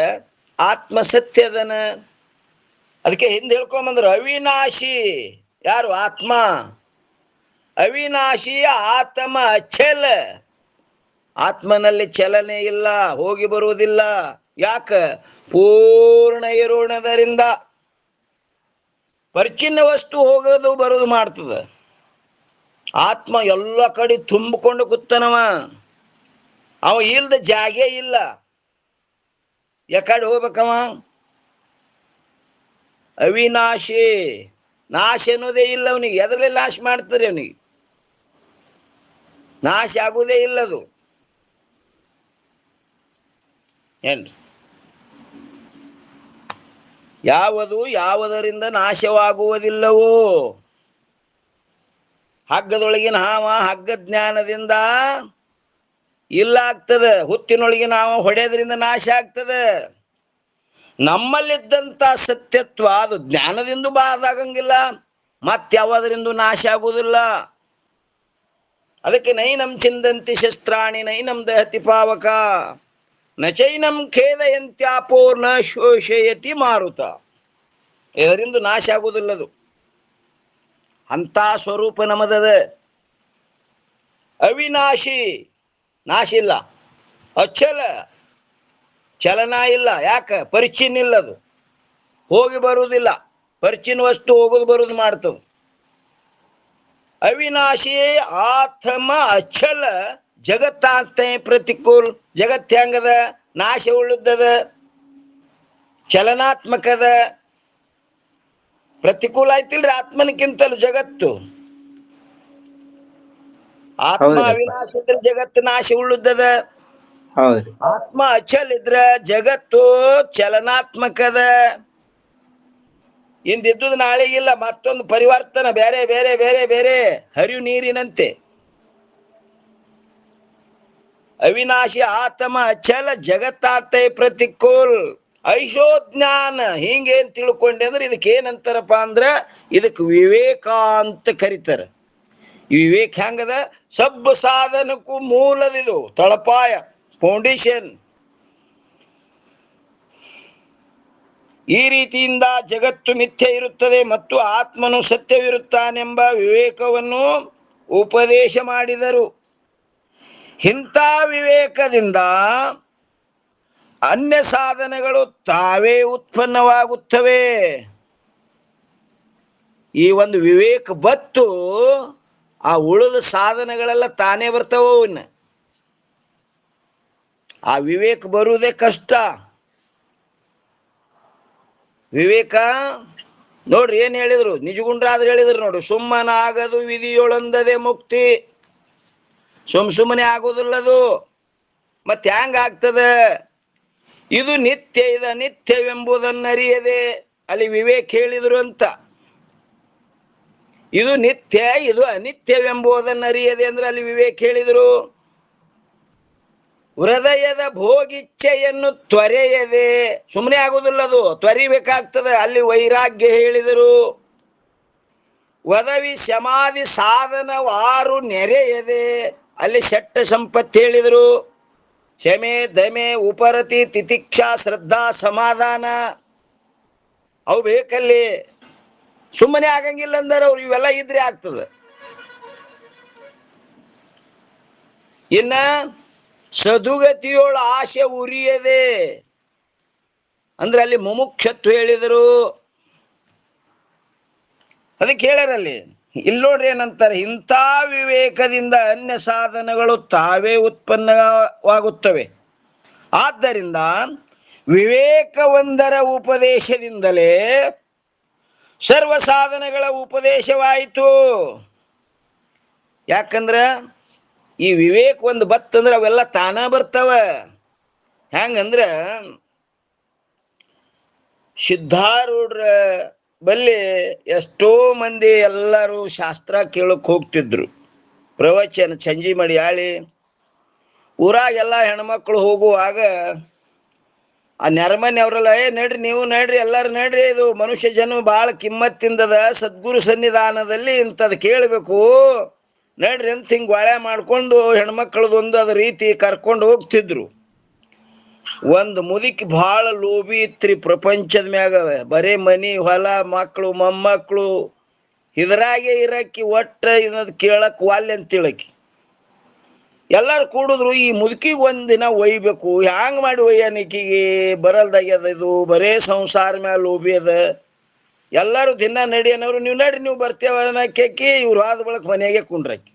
ಆತ್ಮ ಸತ್ಯದನ. ಅದಕ್ಕೆ ಹಿಂದೆ ಹೇಳ್ಕೊಂಬಂದ್ರು, ಅವಿನಾಶಿ ಯಾರು? ಆತ್ಮ. ಅವಿನಾಶಿ ಆತ್ಮ ಅಚಲ. ಆತ್ಮನಲ್ಲಿ ಚಲನೆ ಇಲ್ಲ, ಹೋಗಿ ಬರುವುದಿಲ್ಲ. ಯಾಕ? ಪೂರ್ಣ ಇರುಣದರಿಂದ. ಪರಿಚ್ಛಿನ್ನ ವಸ್ತು ಹೋಗೋದು ಬರೋದು ಮಾಡ್ತದ. ಆತ್ಮ ಎಲ್ಲ ಕಡೆ ತುಂಬಿಕೊಂಡು ಕೂತನವ. ಅವ ಇಲ್ದ ಜಾಗೆ ಇಲ್ಲ. ಯಾಕಡೆ ಹೋಗ್ಬೇಕವ? ಅವಿನಾಶಿ. ನಾಶ ಅನ್ನೋದೇ ಇಲ್ಲ ಅವನಿಗೆ. ಎದರಲ್ಲಿ ನಾಶ ಮಾಡ್ತಾರೆ ಅವನಿಗೆ? ನಾಶ ಆಗುವುದೇ ಇಲ್ಲದು. ಏನ್ರಿ? ಯಾವುದು ಯಾವುದರಿಂದ ನಾಶವಾಗುವುದಿಲ್ಲವೋ. ಹಗ್ಗದೊಳಗಿನ ಹಾವ ಹಗ್ಗ ಜ್ಞಾನದಿಂದ ಇಲ್ಲ ಆಗ್ತದ. ಹುತ್ತಿನೊಳಗಿನ ಹಾವ ಹೊಡೆಯೋದ್ರಿಂದ ನಾಶ ಆಗ್ತದ. ನಮ್ಮಲ್ಲಿದ್ದಂಥ ಸತ್ಯತ್ವ ಅದು ಜ್ಞಾನದಿಂದ ಬಾದಾಗಂಗಿಲ್ಲ, ಮತ್ಯಾವುದರಿಂದ ನಾಶ ಆಗುವುದಿಲ್ಲ. ಅದಕ್ಕೆ ನೈನಂ ಚಿಂದಂತಿ ಶಸ್ತ್ರಾಣಿ ನೈನಂ ದಹತಿ ಪಾವಕ ನಚೈನಂ ಖೇದಯಂತ್ಯಾಪೋರ್ನ ಶೋಷಯತಿ ಮಾರುತ. ಇದರಿಂದ ನಾಶ ಆಗುವುದಿಲ್ಲದು. ಅಂತ ಸ್ವರೂಪ ನಮ್ಮದದ. ಅವಿನಾಶಿ, ನಾಶ ಇಲ್ಲ. ಅಚಲ, ಚಲನ ಇಲ್ಲ. ಯಾಕ? ಪರಿಚ್ಛಿನ್ನ ಇಲ್ಲದು, ಹೋಗಿ ಬರುವುದಿಲ್ಲ. ಪರಿಚ್ಛಿನ್ನ ವಸ್ತು ಹೋಗುದು ಬರುವುದು ಮಾಡ್ತದೆ. ಅವಿನಾಶಿ ಆತ್ಮ ಅಚಲ ಜಗತ್ತಾಂತ ಪ್ರತಿಕೂಲ್. ಜಗತ್ ಹೆಂಗದ? ನಾಶ ಉಳ್ಳದದ, ಚಲನಾತ್ಮಕದ. ಪ್ರತಿಕೂಲ ಆಯ್ತಿಲ್ರಿ ಆತ್ಮನಕ್ಕಿಂತಲೂ ಜಗತ್ತು. ಆತ್ಮ ಅವಿನಾಶ ಇದ್ರೆ ಜಗತ್ತು ನಾಶ ಉಳ್ಳದದ. ಆತ್ಮ ಅಚಲ್ ಇದ್ರ ಜಗತ್ತು ಚಲನಾತ್ಮಕದ. ಇಂದಿದ್ದುದು ನಾಳೆಗಿಲ್ಲ, ಮತ್ತೊಂದು ಪರಿವರ್ತನ, ಬೇರೆ ಬೇರೆ ಬೇರೆ ಬೇರೆ ಹರಿವು ನೀರಿನಂತೆ. ಅವಿನಾಶಿ ಆತ್ಮ ಅಚಲ ಜಗತ್ತಾತೆ ಪ್ರತಿಕೂಲ್. ಐಶೋಜ್ಞಾನ. ಹಿಂಗೇನ್ ತಿಳ್ಕೊಂಡೆ ಅಂದ್ರೆ ಇದಕ್ಕೆ ಏನಂತಾರಪ್ಪ ಅಂದ್ರ, ಇದಕ್ಕೆ ವಿವೇಕ ಅಂತ ಕರೀತಾರೆ. ವಿವೇಕ ಹೆಂಗದ? ಸಬ್ಬ ಸಾಧನಕ್ಕೂ ಮೂಲದಿದು, ತಳಪಾಯ, ಫೌಂಡೇಶನ್. ಈ ರೀತಿಯಿಂದ ಜಗತ್ತು ಮಿಥ್ಯೆ ಇರುತ್ತದೆ ಮತ್ತು ಆತ್ಮನು ಸತ್ಯವಿರುತ್ತಾನೆಂಬ ವಿವೇಕವನ್ನು ಉಪದೇಶ ಮಾಡಿದರು. ಇಂಥ ವಿವೇಕದಿಂದ ಅನ್ಯ ಸಾಧನಗಳು ತಾವೇ ಉತ್ಪನ್ನವಾಗುತ್ತವೆ. ಈ ಒಂದು ವಿವೇಕ ಬತ್ತು ಆ ಉಳಿದ ಸಾಧನಗಳೆಲ್ಲ ತಾನೇ ಬರ್ತಾವ. ಇನ್ನು ಆ ವಿವೇಕ ಬರುವುದೇ ಕಷ್ಟ. ವಿವೇಕ ನೋಡ್ರಿ ಏನ್ ಹೇಳಿದ್ರು, ನಿಜಗುಂಡ್ರಾದ್ರು ಹೇಳಿದ್ರು ನೋಡ್ರಿ, ಸುಮ್ಮನಾಗದು ವಿಧಿಯೊಳಂದದೆ ಮುಕ್ತಿ. ಸುಮ್ಮನೆ ಆಗೋದಿಲ್ಲದು. ಮತ್ತೆ ಹ್ಯಾಂಗ ಆಗ್ತದ? ಇದು ನಿತ್ಯ, ಇದು ಅನಿತ್ಯವೆಂಬುದನ್ನರಿಯದೆ. ಅಲ್ಲಿ ವಿವೇಕ ಹೇಳಿದ್ರು ಅಂತ. ಇದು ನಿತ್ಯ, ಇದು ಅನಿತ್ಯವೆಂಬುದನ್ನರಿಯದೆ ಅಂದ್ರೆ ಅಲ್ಲಿ ವಿವೇಕ ಹೇಳಿದ್ರು. ಹೃದಯದ ಭೋಗಿಚ್ಛೆಯನ್ನು ತ್ವರೆಯದೆ. ಸುಮ್ಮನೆ ಆಗುದಿಲ್ಲದು, ತ್ವರಿಬೇಕಾಗ್ತದೆ. ಅಲ್ಲಿ ವೈರಾಗ್ಯ ಹೇಳಿದರು. ವದವಿ ಸಮಾಧಿ ಸಾಧನವಾರು ನೆರೆಯದೆ. ಅಲ್ಲಿ ಷಟ್ಟ ಸಂಪತ್ತು ಹೇಳಿದರು. ಶಮೆ, ದಮೆ, ಉಪರತಿ, ತಿತಿಕ್ಷಾ, ಶ್ರದ್ಧಾ, ಸಮಾಧಾನ ಅವು ಬೇಕಲ್ಲಿ. ಸುಮ್ಮನೆ ಆಗಂಗಿಲ್ಲ ಅಂದ್ರೆ ಅವ್ರು ಇವೆಲ್ಲ ಇದ್ರೆ ಆಗ್ತದೆ. ಇನ್ನ ಸದುಗತಿಯೋಳ ಆಶೆ ಉರಿಯದೆ ಅಂದ್ರೆ ಅಲ್ಲಿ ಮುಮುಕ್ಷತ್ವ ಹೇಳಿದರು. ಅದಕ್ಕೆ ಹೇಳ್ಯಾರಲ್ಲಿ. ಇಲ್ಲಿ ನೋಡ್ರಿ ಏನಂತಾರೆ, ಇಂಥ ವಿವೇಕದಿಂದ ಅನ್ಯ ಸಾಧನಗಳು ತಾವೇ ಉತ್ಪನ್ನವಾಗುತ್ತವೆ. ಆದ್ದರಿಂದ ವಿವೇಕವೊಂದರ ಉಪದೇಶದಿಂದಲೇ ಸರ್ವ ಸಾಧನಗಳ ಉಪದೇಶವಾಯಿತು. ಯಾಕಂದ್ರ ಈ ವಿವೇಕ ಒಂದು ಬತ್ತಂದ್ರೆ ಅವೆಲ್ಲ ತಾನ ಬರ್ತಾವ. ಹೆಂಗಂದ್ರ ಸಿದ್ಧಾರೂಢರ ಬಲ್ಲಿ ಎಷ್ಟೋ ಮಂದಿ ಎಲ್ಲರೂ ಶಾಸ್ತ್ರ ಕೇಳಕ್ ಹೋಗ್ತಿದ್ರು. ಪ್ರವಚನ ಸಂಜೆ ಮಾಡಿ ಆಳಿ ಊರಾಗೆಲ್ಲ ಹೆಣ್ಮಕ್ಳು ಹೋಗುವಾಗ ಆ ನೆರಮನೆ ಅವರೆಲ್ಲ, ನಡ್ರಿ ನೀವು ನಡ್ರಿ, ಎಲ್ಲರೂ ನಡ್ರಿ, ಇದು ಮನುಷ್ಯ ಜನ್ಮ ಭಾಳ ಕಿಮ್ಮತ್ತಿಂದದ, ಸದ್ಗುರು ಸನ್ನಿಧಾನದಲ್ಲಿ ಇಂಥದ್ದು ಕೇಳಬೇಕು ನಡ್ರಿ ಅಂತ ಹಿಂಗೆ ಗೋಳೆ ಮಾಡ್ಕೊಂಡು ಹೆಣ್ಮಕ್ಳದೊಂದು ಅದ ರೀತಿ ಕರ್ಕೊಂಡು ಹೋಗ್ತಿದ್ರು. ಒಂದು ಮುದುಕಿ ಭಾಳ ಲೋಭಿ ಇತ್ರಿ ಪ್ರಪಂಚದ ಮ್ಯಾಗ. ಬರೀ ಮನಿ ಹೊಲ ಮಕ್ಕಳು ಮೊಮ್ಮಕ್ಕಳು ಇದ್ರಾಗೆ ಇರಕ್ಕಿ ಒಟ್ಟ ಇದನ್ನ ಕೇಳಕ್ ವಾಲ್ಯ ಅಂತ ಹೇಳಕ್ಕಿ. ಎಲ್ಲಾರು ಕೂಡಿದ್ರು ಈ ಮುದುಕಿಗೆ ಒಂದಿನ ಒಯ್ಬೇಕು, ಹ್ಯಾಂಗ ಮಾಡಿ ಒಯ್ಯಾನಿಕಿಗೆ ಬರಲ್ದಾಗ್ಯದ, ಇದು ಬರೇ ಸಂಸಾರ ಮ್ಯಾಲ ಲೋಭಿ ಅದ. ಎಲ್ಲಾರು ದಿನ ನಡಿಯನವ್ರು, ನೀವು ನಡ್ರಿ ನೀವು ಬರ್ತೇವ ಅನ್ನಕ್ಕಿ ಇವ್ರು ಆದ ಬಳಕ ಮನೆಗೆ ಕುಂಡ್ರಕ್ಕಿ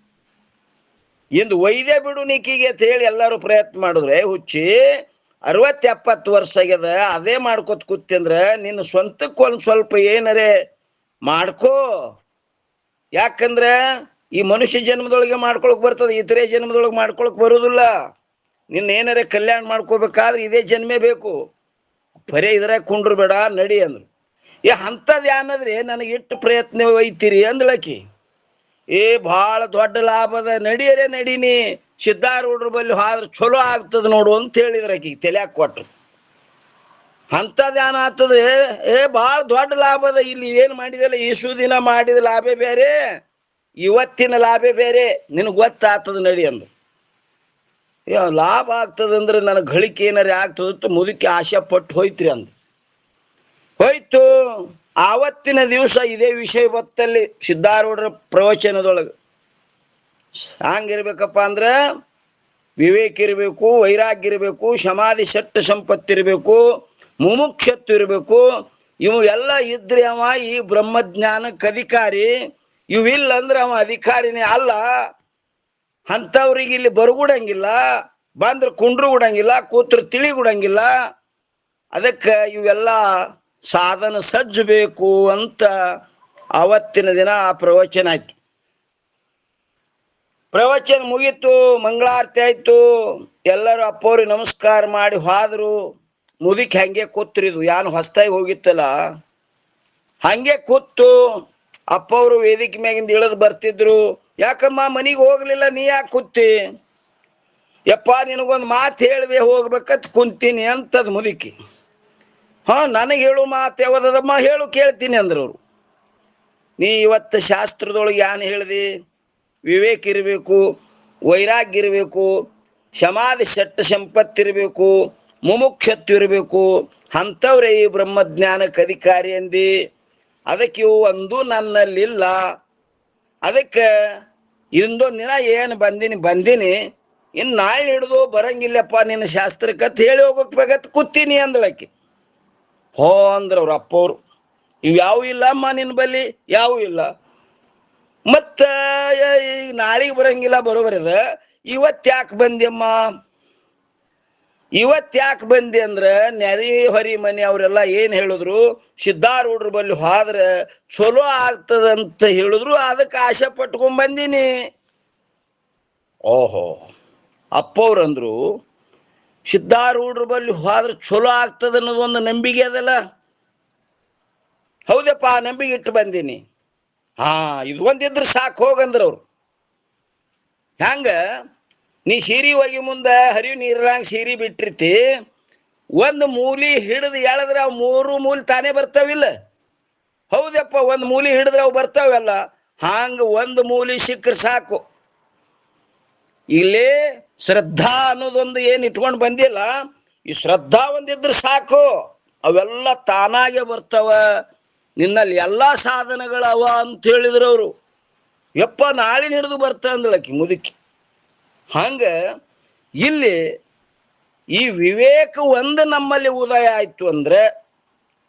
ಇಂದು ಒಯ್ದೇ ಬಿಡು ನಿಕ್ಕಿಗೆ ಅಂತ ಹೇಳಿ ಎಲ್ಲಾರು ಪ್ರಯತ್ನ ಮಾಡಿದ್ರು. ಹುಚ್ಚಿ 60-70 ವರ್ಷ ಆಗ್ಯದ, ಅದೇ ಮಾಡ್ಕೊತ ಕೂತಂದ್ರ ನಿನ್ನ ಸ್ವಂತಕ್ಕೆ ಒಂದ್ ಸ್ವಲ್ಪ ಏನರೇ ಮಾಡ್ಕೋ. ಯಾಕಂದ್ರ ಈ ಮನುಷ್ಯ ಜನ್ಮದೊಳಗೆ ಮಾಡ್ಕೊಳಕ್ ಬರ್ತದ, ಇತರೆ ಜನ್ಮದೊಳಗೆ ಮಾಡ್ಕೊಳಕ್ ಬರುದಿಲ್ಲ. ನಿನ್ನ ಏನರೇ ಕಲ್ಯಾಣ ಮಾಡ್ಕೋಬೇಕಾದ್ರೆ ಇದೇ ಜನ್ಮೇ ಬೇಕು, ಬರೇ ಇದ್ರಾಗ ಕುಂಡ್ರು ಬೇಡ ನಡಿ ಅಂದ್ರು. ಅಂಥದ್ದು ಏನದ್ರಿ ನನಗೆ ಇಟ್ಟು ಪ್ರಯತ್ನ ಒಯ್ತೀರಿ ಅಂದ್ಳಕಿ. ಭಾಳ ದೊಡ್ಡ ಲಾಭದ, ನಡಿಯರೇ ನಡೀನಿ, ಸಿದ್ಧಾರೂಢ್ರ ಬಲ್ಲಿ ಹೋದ್ರೆ ಚಲೋ ಆಗ್ತದ ನೋಡು ಅಂತ ಹೇಳಿದ್ರ ಆಕಿಗೆ ತಲ್ಯಾಕ ಕೊಟ್ರು. ಅಂಥದ್ದು ಏನ ಆಗ್ತದೆ, ಭಾಳ ದೊಡ್ಡ ಲಾಭದ, ಇಲ್ಲಿ ಏನು ಮಾಡಿದಲ್ಲ ಇಸು ದಿನ ಮಾಡಿದ ಲಾಭೇ ಬೇರೆ, ಇವತ್ತಿನ ಲಾಭೇ ಬೇರೆ, ನಿನಗೆ ಗೊತ್ತಾಗ್ತದ ನಡಿ ಅಂದ್ರು. ಲಾಭ ಆಗ್ತದಂದ್ರೆ ನನಗೆ ಗಳಿಕೆ ಏನಾರ ಆಗ್ತದ ಮುದುಕಿ ಆಶೆ ಪಟ್ಟು ಹೋಯ್ತ್ರಿ ಅಂದ್ರು. ಹೋಯ್ತು. ಆವತ್ತಿನ ದಿವಸ ಇದೇ ವಿಷಯ ಬತ್ತಲ್ಲಿ ಸಿದ್ಧಾರೂಢರ ಪ್ರವಚನದೊಳಗೆ. ಹಂಗಿರ್ಬೇಕಪ್ಪ ಅಂದ್ರೆ ವಿವೇಕ ಇರಬೇಕು, ವೈರಾಗ್ಯ ಇರಬೇಕು, ಸಮಾಧಿ ಶಟ್ಟ ಸಂಪತ್ತಿರಬೇಕು, ಮುಮುಕ್ಷತ್ವ ಇರಬೇಕು. ಇವು ಎಲ್ಲ ಇದ್ರೆ ಅವ ಈ ಬ್ರಹ್ಮಜ್ಞಾನಕ್ಕೆ ಅಧಿಕಾರಿ. ಇವಿಲ್ಲ ಅಂದ್ರೆ ಅವ ಅಧಿಕಾರಿನೇ ಅಲ್ಲ. ಅಂಥವ್ರಿಗೆ ಇಲ್ಲಿ ಬರಗೂಡಂಗಿಲ್ಲ, ಬಂದ್ರೆ ಕುಂಡ್ರು ಗುಡಂಗಿಲ್ಲ, ಕೂತ್ರ ತಿಳಿಗುಡಂಗಿಲ್ಲ. ಅದಕ್ಕೆ ಇವೆಲ್ಲ ಸಾಧನ ಸಜ್ಜು ಬೇಕು ಅಂತ ಆವತ್ತಿನ ದಿನ ಆ ಪ್ರವಚನ ಆಯ್ತು. ಪ್ರವಚನ ಮುಗೀತು, ಮಂಗಳಾರತಿ ಆಯ್ತು, ಎಲ್ಲರೂ ಅಪ್ಪವ್ರಿಗೆ ನಮಸ್ಕಾರ ಮಾಡಿ ಹೋದ್ರು. ಮುದುಕಿ ಹಂಗೆ ಕೂತ್ರಿದು, ಯಾನು ಹೊಸ್ತಾಗಿ ಹೋಗಿತ್ತಲ್ಲ ಹಂಗೆ ಕೂತು ಅಪ್ಪವರು ವೇದಿಕೆ ಮ್ಯಾಗಿಂದ ಇಳಿದು ಬರ್ತಿದ್ರು. ಯಾಕಮ್ಮ ಮನೆಗೆ ಹೋಗ್ಲಿಲ್ಲ, ನೀ ಯಾಕೆ ಕೂತಿ? ಯಪ್ಪ ನಿನಗೊಂದು ಮಾತು ಹೇಳ್ಬೇ ಹೋಗ್ಬೇಕತ್ ಕುಂತೀನಿ ಅಂತದ್ ಮುದುಕಿ. ನನಗೆ ಹೇಳು ಮಾತು ಯಾವದಮ್ಮ, ಹೇಳು ಕೇಳ್ತೀನಿ ಅಂದ್ರು ಅವರು. ನೀ ಇವತ್ತು ಶಾಸ್ತ್ರದೊಳಗೆ ಏನು ಹೇಳ್ದಿ? ವಿವೇಕ ಇರಬೇಕು, ವೈರಾಗ್ಯ ಇರಬೇಕು, ಸಮಾಧಿ ಶಟ್ಟ ಸಂಪತ್ತಿರಬೇಕು, ಮುಮುಕ್ಷತ್ವ ಇರಬೇಕು, ಅಂಥವ್ರೆ ಈ ಬ್ರಹ್ಮಜ್ಞಾನಕ್ಕೆ ಅಧಿಕಾರಿ ಅಂದಿ. ಅದಕ್ಕೆ ಇವು ಒಂದು ನನ್ನಲ್ಲಿಲ್ಲ. ಅದಕ್ಕೆ ಇಂದೊಂದು ದಿನ ಏನು ಬಂದೀನಿ, ಇನ್ನು ನಾಳೆ ಹಿಡಿದು ಬರಂಗಿಲ್ಲಪ್ಪ ನಿನ್ನ ಶಾಸ್ತ್ರಕ್ಕತ್ ಹೇಳಿ ಹೋಗಬೇಕತ್ ಕೂತೀನಿ ಅಂದಳಕ್ಕೆ. ಅಂದ್ರ ಅವ್ರ ಅಪ್ಪವ್ರು, ಇವು ಯಾವೂ ಇಲ್ಲ ಅಮ್ಮ ನಿನ್ನ ಬಲ್ಲಿ, ಯಾವೂ ಇಲ್ಲ. ಮತ್ತ ಈಗ ನಾಳೆಗೆ ಬರಂಗಿಲ್ಲ ಬರೋಬರದ, ಇವತ್ತು ಯಾಕೆ ಬಂದ್ಯಮ್ಮ? ಇವತ್ತು ಯಾಕೆ ಬಂದಿ ಅಂದ್ರೆ ನೆರಿ ಹೊರಿ ಮನೆ ಅವರೆಲ್ಲ ಏನು ಹೇಳಿದ್ರು, ಸಿದ್ಧಾರೂಢ್ರ ಬಲ್ಲಿ ಹೋದ್ರೆ ಚಲೋ ಆಗ್ತದಂತ ಹೇಳಿದ್ರು, ಅದಕ್ಕೆ ಆಶೆ ಪಟ್ಕೊಂಡ್ ಬಂದೀನಿ. ಓಹೋ, ಅಪ್ಪವ್ರಂದ್ರು ಸಿದ್ಧಾರೂಢ್ರ ಬಲ್ಲಿ ಹೋದ್ರೆ ಚಲೋ ಆಗ್ತದ ಅನ್ನೋದೊಂದು ನಂಬಿಕೆ ಅದಲ್ಲ. ಹೌದಪ್ಪ, ನಂಬಿಕೆ ಇಟ್ಟು ಬಂದೀನಿ. ಇದು ಒಂದಿದ್ರೆ ಸಾಕು ಹೋಗಂದ್ರವ್ರು. ಹಂಗ ನೀ ಸೀರೆ ಹೋಗಿ ಮುಂದೆ ಹರಿವು ನೀರಂಗ ಸೀರೆ ಬಿಟ್ಟಿರ್ತಿ, ಒಂದು ಮೂಲಿ ಹಿಡಿದು ಎಳೆದ್ರೆ ಅವು 3 ಮೂಲಿ ತಾನೇ ಬರ್ತಾವಿಲ್ಲ. ಹೌದಪ್ಪ, ಒಂದು ಮೂಲಿ ಹಿಡಿದ್ರೆ ಅವು ಬರ್ತಾವಲ್ಲ. ಹಂಗ ಒಂದು ಮೂಲಿ ಸಿಕ್ಕರೆ ಸಾಕು. ಇಲ್ಲೇ ಶ್ರದ್ಧಾ ಅನ್ನೋದೊಂದು ಏನು ಇಟ್ಕೊಂಡು ಬಂದಿಲ್ಲ, ಈ ಶ್ರದ್ಧಾ ಒಂದಿದ್ರೆ ಸಾಕು, ಅವೆಲ್ಲ ತಾನಾಗೆ ಬರ್ತಾವ. ನಿನ್ನಲ್ಲಿ ಎಲ್ಲ ಸಾಧನಗಳವ ಅಂತ ಹೇಳಿದ್ರು ಅವರು. ಯಪ್ಪ ನಾಳಿನ ಹಿಡಿದು ಬರ್ತಾ ಅಂದಳಕಿ ಮುದುಕಿ. ಹಂಗ ಇಲ್ಲಿ ಈ ವಿವೇಕ ಒಂದು ನಮ್ಮಲ್ಲಿ ಉದಯ ಆಯ್ತು ಅಂದ್ರೆ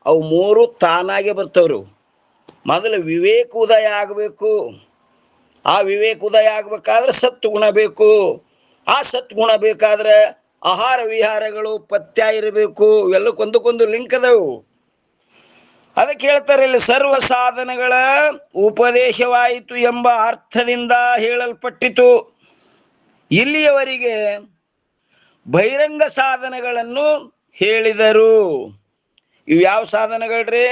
ಅವು 3 ತಾನಾಗೆ ಬರ್ತವ್ರು. ಮೊದಲು ವಿವೇಕ ಉದಯ ಆಗಬೇಕು. ಆ ವಿವೇಕ ಉದಯ ಆಗ್ಬೇಕಾದ್ರೆ ಸತ್ಗುಣ ಬೇಕು. ಆ ಸತ್ಗುಣ ಬೇಕಾದ್ರೆ ಆಹಾರ ವಿಹಾರಗಳು ಪಥ್ಯ ಇರಬೇಕು. ಇವೆಲ್ಲಕ್ಕೊಂದಕ್ಕೊಂದು ಲಿಂಕ್ ಅದಾವು. ಅದಕ್ಕೆ ಹೇಳ್ತಾರೆ ಇಲ್ಲಿ ಸರ್ವ ಸಾಧನಗಳ ಉಪದೇಶವಾಯಿತು ಎಂಬ ಅರ್ಥದಿಂದ ಹೇಳಲ್ಪಟ್ಟಿತು. ಇಲ್ಲಿಯವರೆಗೆ ಬಹಿರಂಗ ಸಾಧನಗಳನ್ನು ಹೇಳಿದರು. ಇವು ಯಾವ ಸಾಧನಗಳ್ರಿ?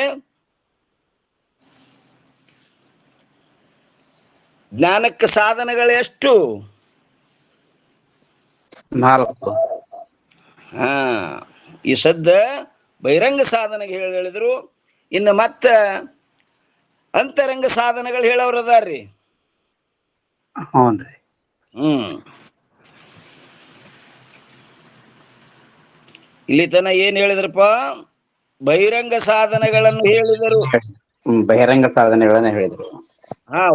ಜ್ಞಾನಕ್ಕೆ ಸಾಧನಗಳು ಎಷ್ಟು? 4. ಈ ಸದ್ದ ಬಹಿರಂಗ ಸಾಧನೆಗೆ ಹೇಳಿದ್ರು. ಇನ್ನು ಮತ್ತೆ ಅಂತರಂಗ ಸಾಧನಗಳು ಹೇಳೋರು ಅದಾರ್ರಿ. ಹ್ಞೂನ್ರಿ. ಇಲ್ಲಿ ತನ ಏನ್ ಹೇಳಿದ್ರಪ್ಪ? ಬಹಿರಂಗ ಸಾಧನಗಳನ್ನು ಹೇಳಿದರು. ಬಹಿರಂಗ ಸಾಧನೆಗಳನ್ನ ಹೇಳಿದ್ರು.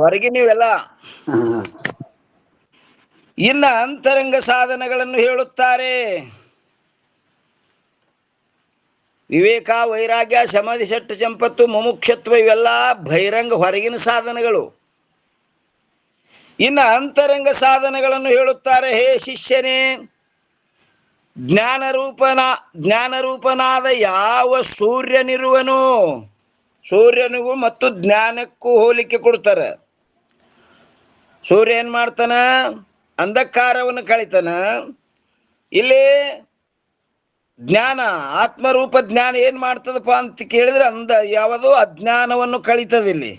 ಹೊರಗೆ ನೀವೆಲ್ಲ ಇನ್ನ ಅಂತರಂಗ ಸಾಧನಗಳನ್ನು ಹೇಳುತ್ತಾರೆ. ವಿವೇಕ, ವೈರಾಗ್ಯ, ಸಮಾಧಿ, ಶಟ್ಟ, ಚಂಪತ್ತು, ಮುಮುಕ್ಷತ್ವ ಇವೆಲ್ಲ ಬಹಿರಂಗ ಹೊರಗಿನ ಸಾಧನಗಳು. ಇನ್ನು ಅಂತರಂಗ ಸಾಧನಗಳನ್ನು ಹೇಳುತ್ತಾರೆ. ಹೇ ಶಿಷ್ಯನೇ, ಜ್ಞಾನರೂಪನಾದ ಯಾವ ಸೂರ್ಯನಿರುವನು, ಸೂರ್ಯನಿಗೂ ಮತ್ತು ಜ್ಞಾನಕ್ಕೂ ಹೋಲಿಕೆ ಕೊಡ್ತಾರೆ. ಸೂರ್ಯ ಏನ್ ಮಾಡ್ತಾನ? ಅಂಧಕಾರವನ್ನು ಕಳಿತಾನ. ಇಲ್ಲಿ ಜ್ಞಾನ, ಆತ್ಮರೂಪ ಜ್ಞಾನ ಏನ್ ಮಾಡ್ತದಪ್ಪ ಅಂತ ಕೇಳಿದ್ರೆ ಯಾವುದೋ ಅಜ್ಞಾನವನ್ನು ಕಳಿತದಿಲ್ಲಿ.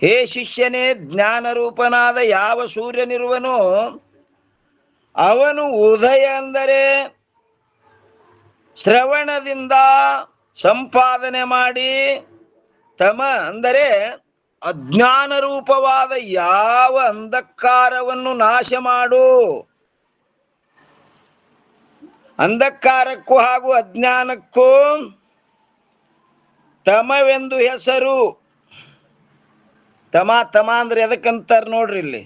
ಹೇ ಶಿಷ್ಯನೇ, ಜ್ಞಾನರೂಪನಾದ ಯಾವ ಸೂರ್ಯನಿರುವನು ಅವನು ಉದಯ ಅಂದರೆ ಶ್ರವಣದಿಂದ ಸಂಪಾದನೆ ಮಾಡಿ, ತಮ ಅಂದರೆ ಅಜ್ಞಾನ ರೂಪವಾದ ಯಾವ ಅಂಧಕಾರವನ್ನು ನಾಶ ಮಾಡು. ಅಂಧಕಾರಕ್ಕೂ ಹಾಗೂ ಅಜ್ಞಾನಕ್ಕೂ ತಮವೆಂದು ಹೆಸರು. ತಮ ಅಂದ್ರೆ ಎದಕ್ಕಂತಾರ ನೋಡ್ರಿ ಇಲ್ಲಿ.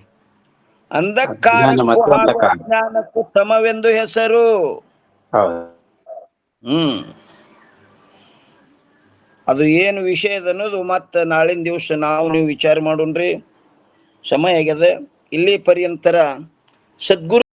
ಅಂಧಕಾರಕ್ಕೂ ಹಾಗೂ ಅಜ್ಞಾನಕ್ಕೂ ತಮವೆಂದು ಹೆಸರು. ಅದು ಏನು ವಿಷಯದ ಅನ್ನೋದು ಮತ್ತೆ ನಾಳಿನ ದಿವಸ ನೀವು ವಿಚಾರ ಮಾಡೋಣ್ರಿ. ಸಮಯ ಆಗ್ಯದ. ಇಲ್ಲಿ ಪರ್ಯಂತರ ಸದ್ಗುರು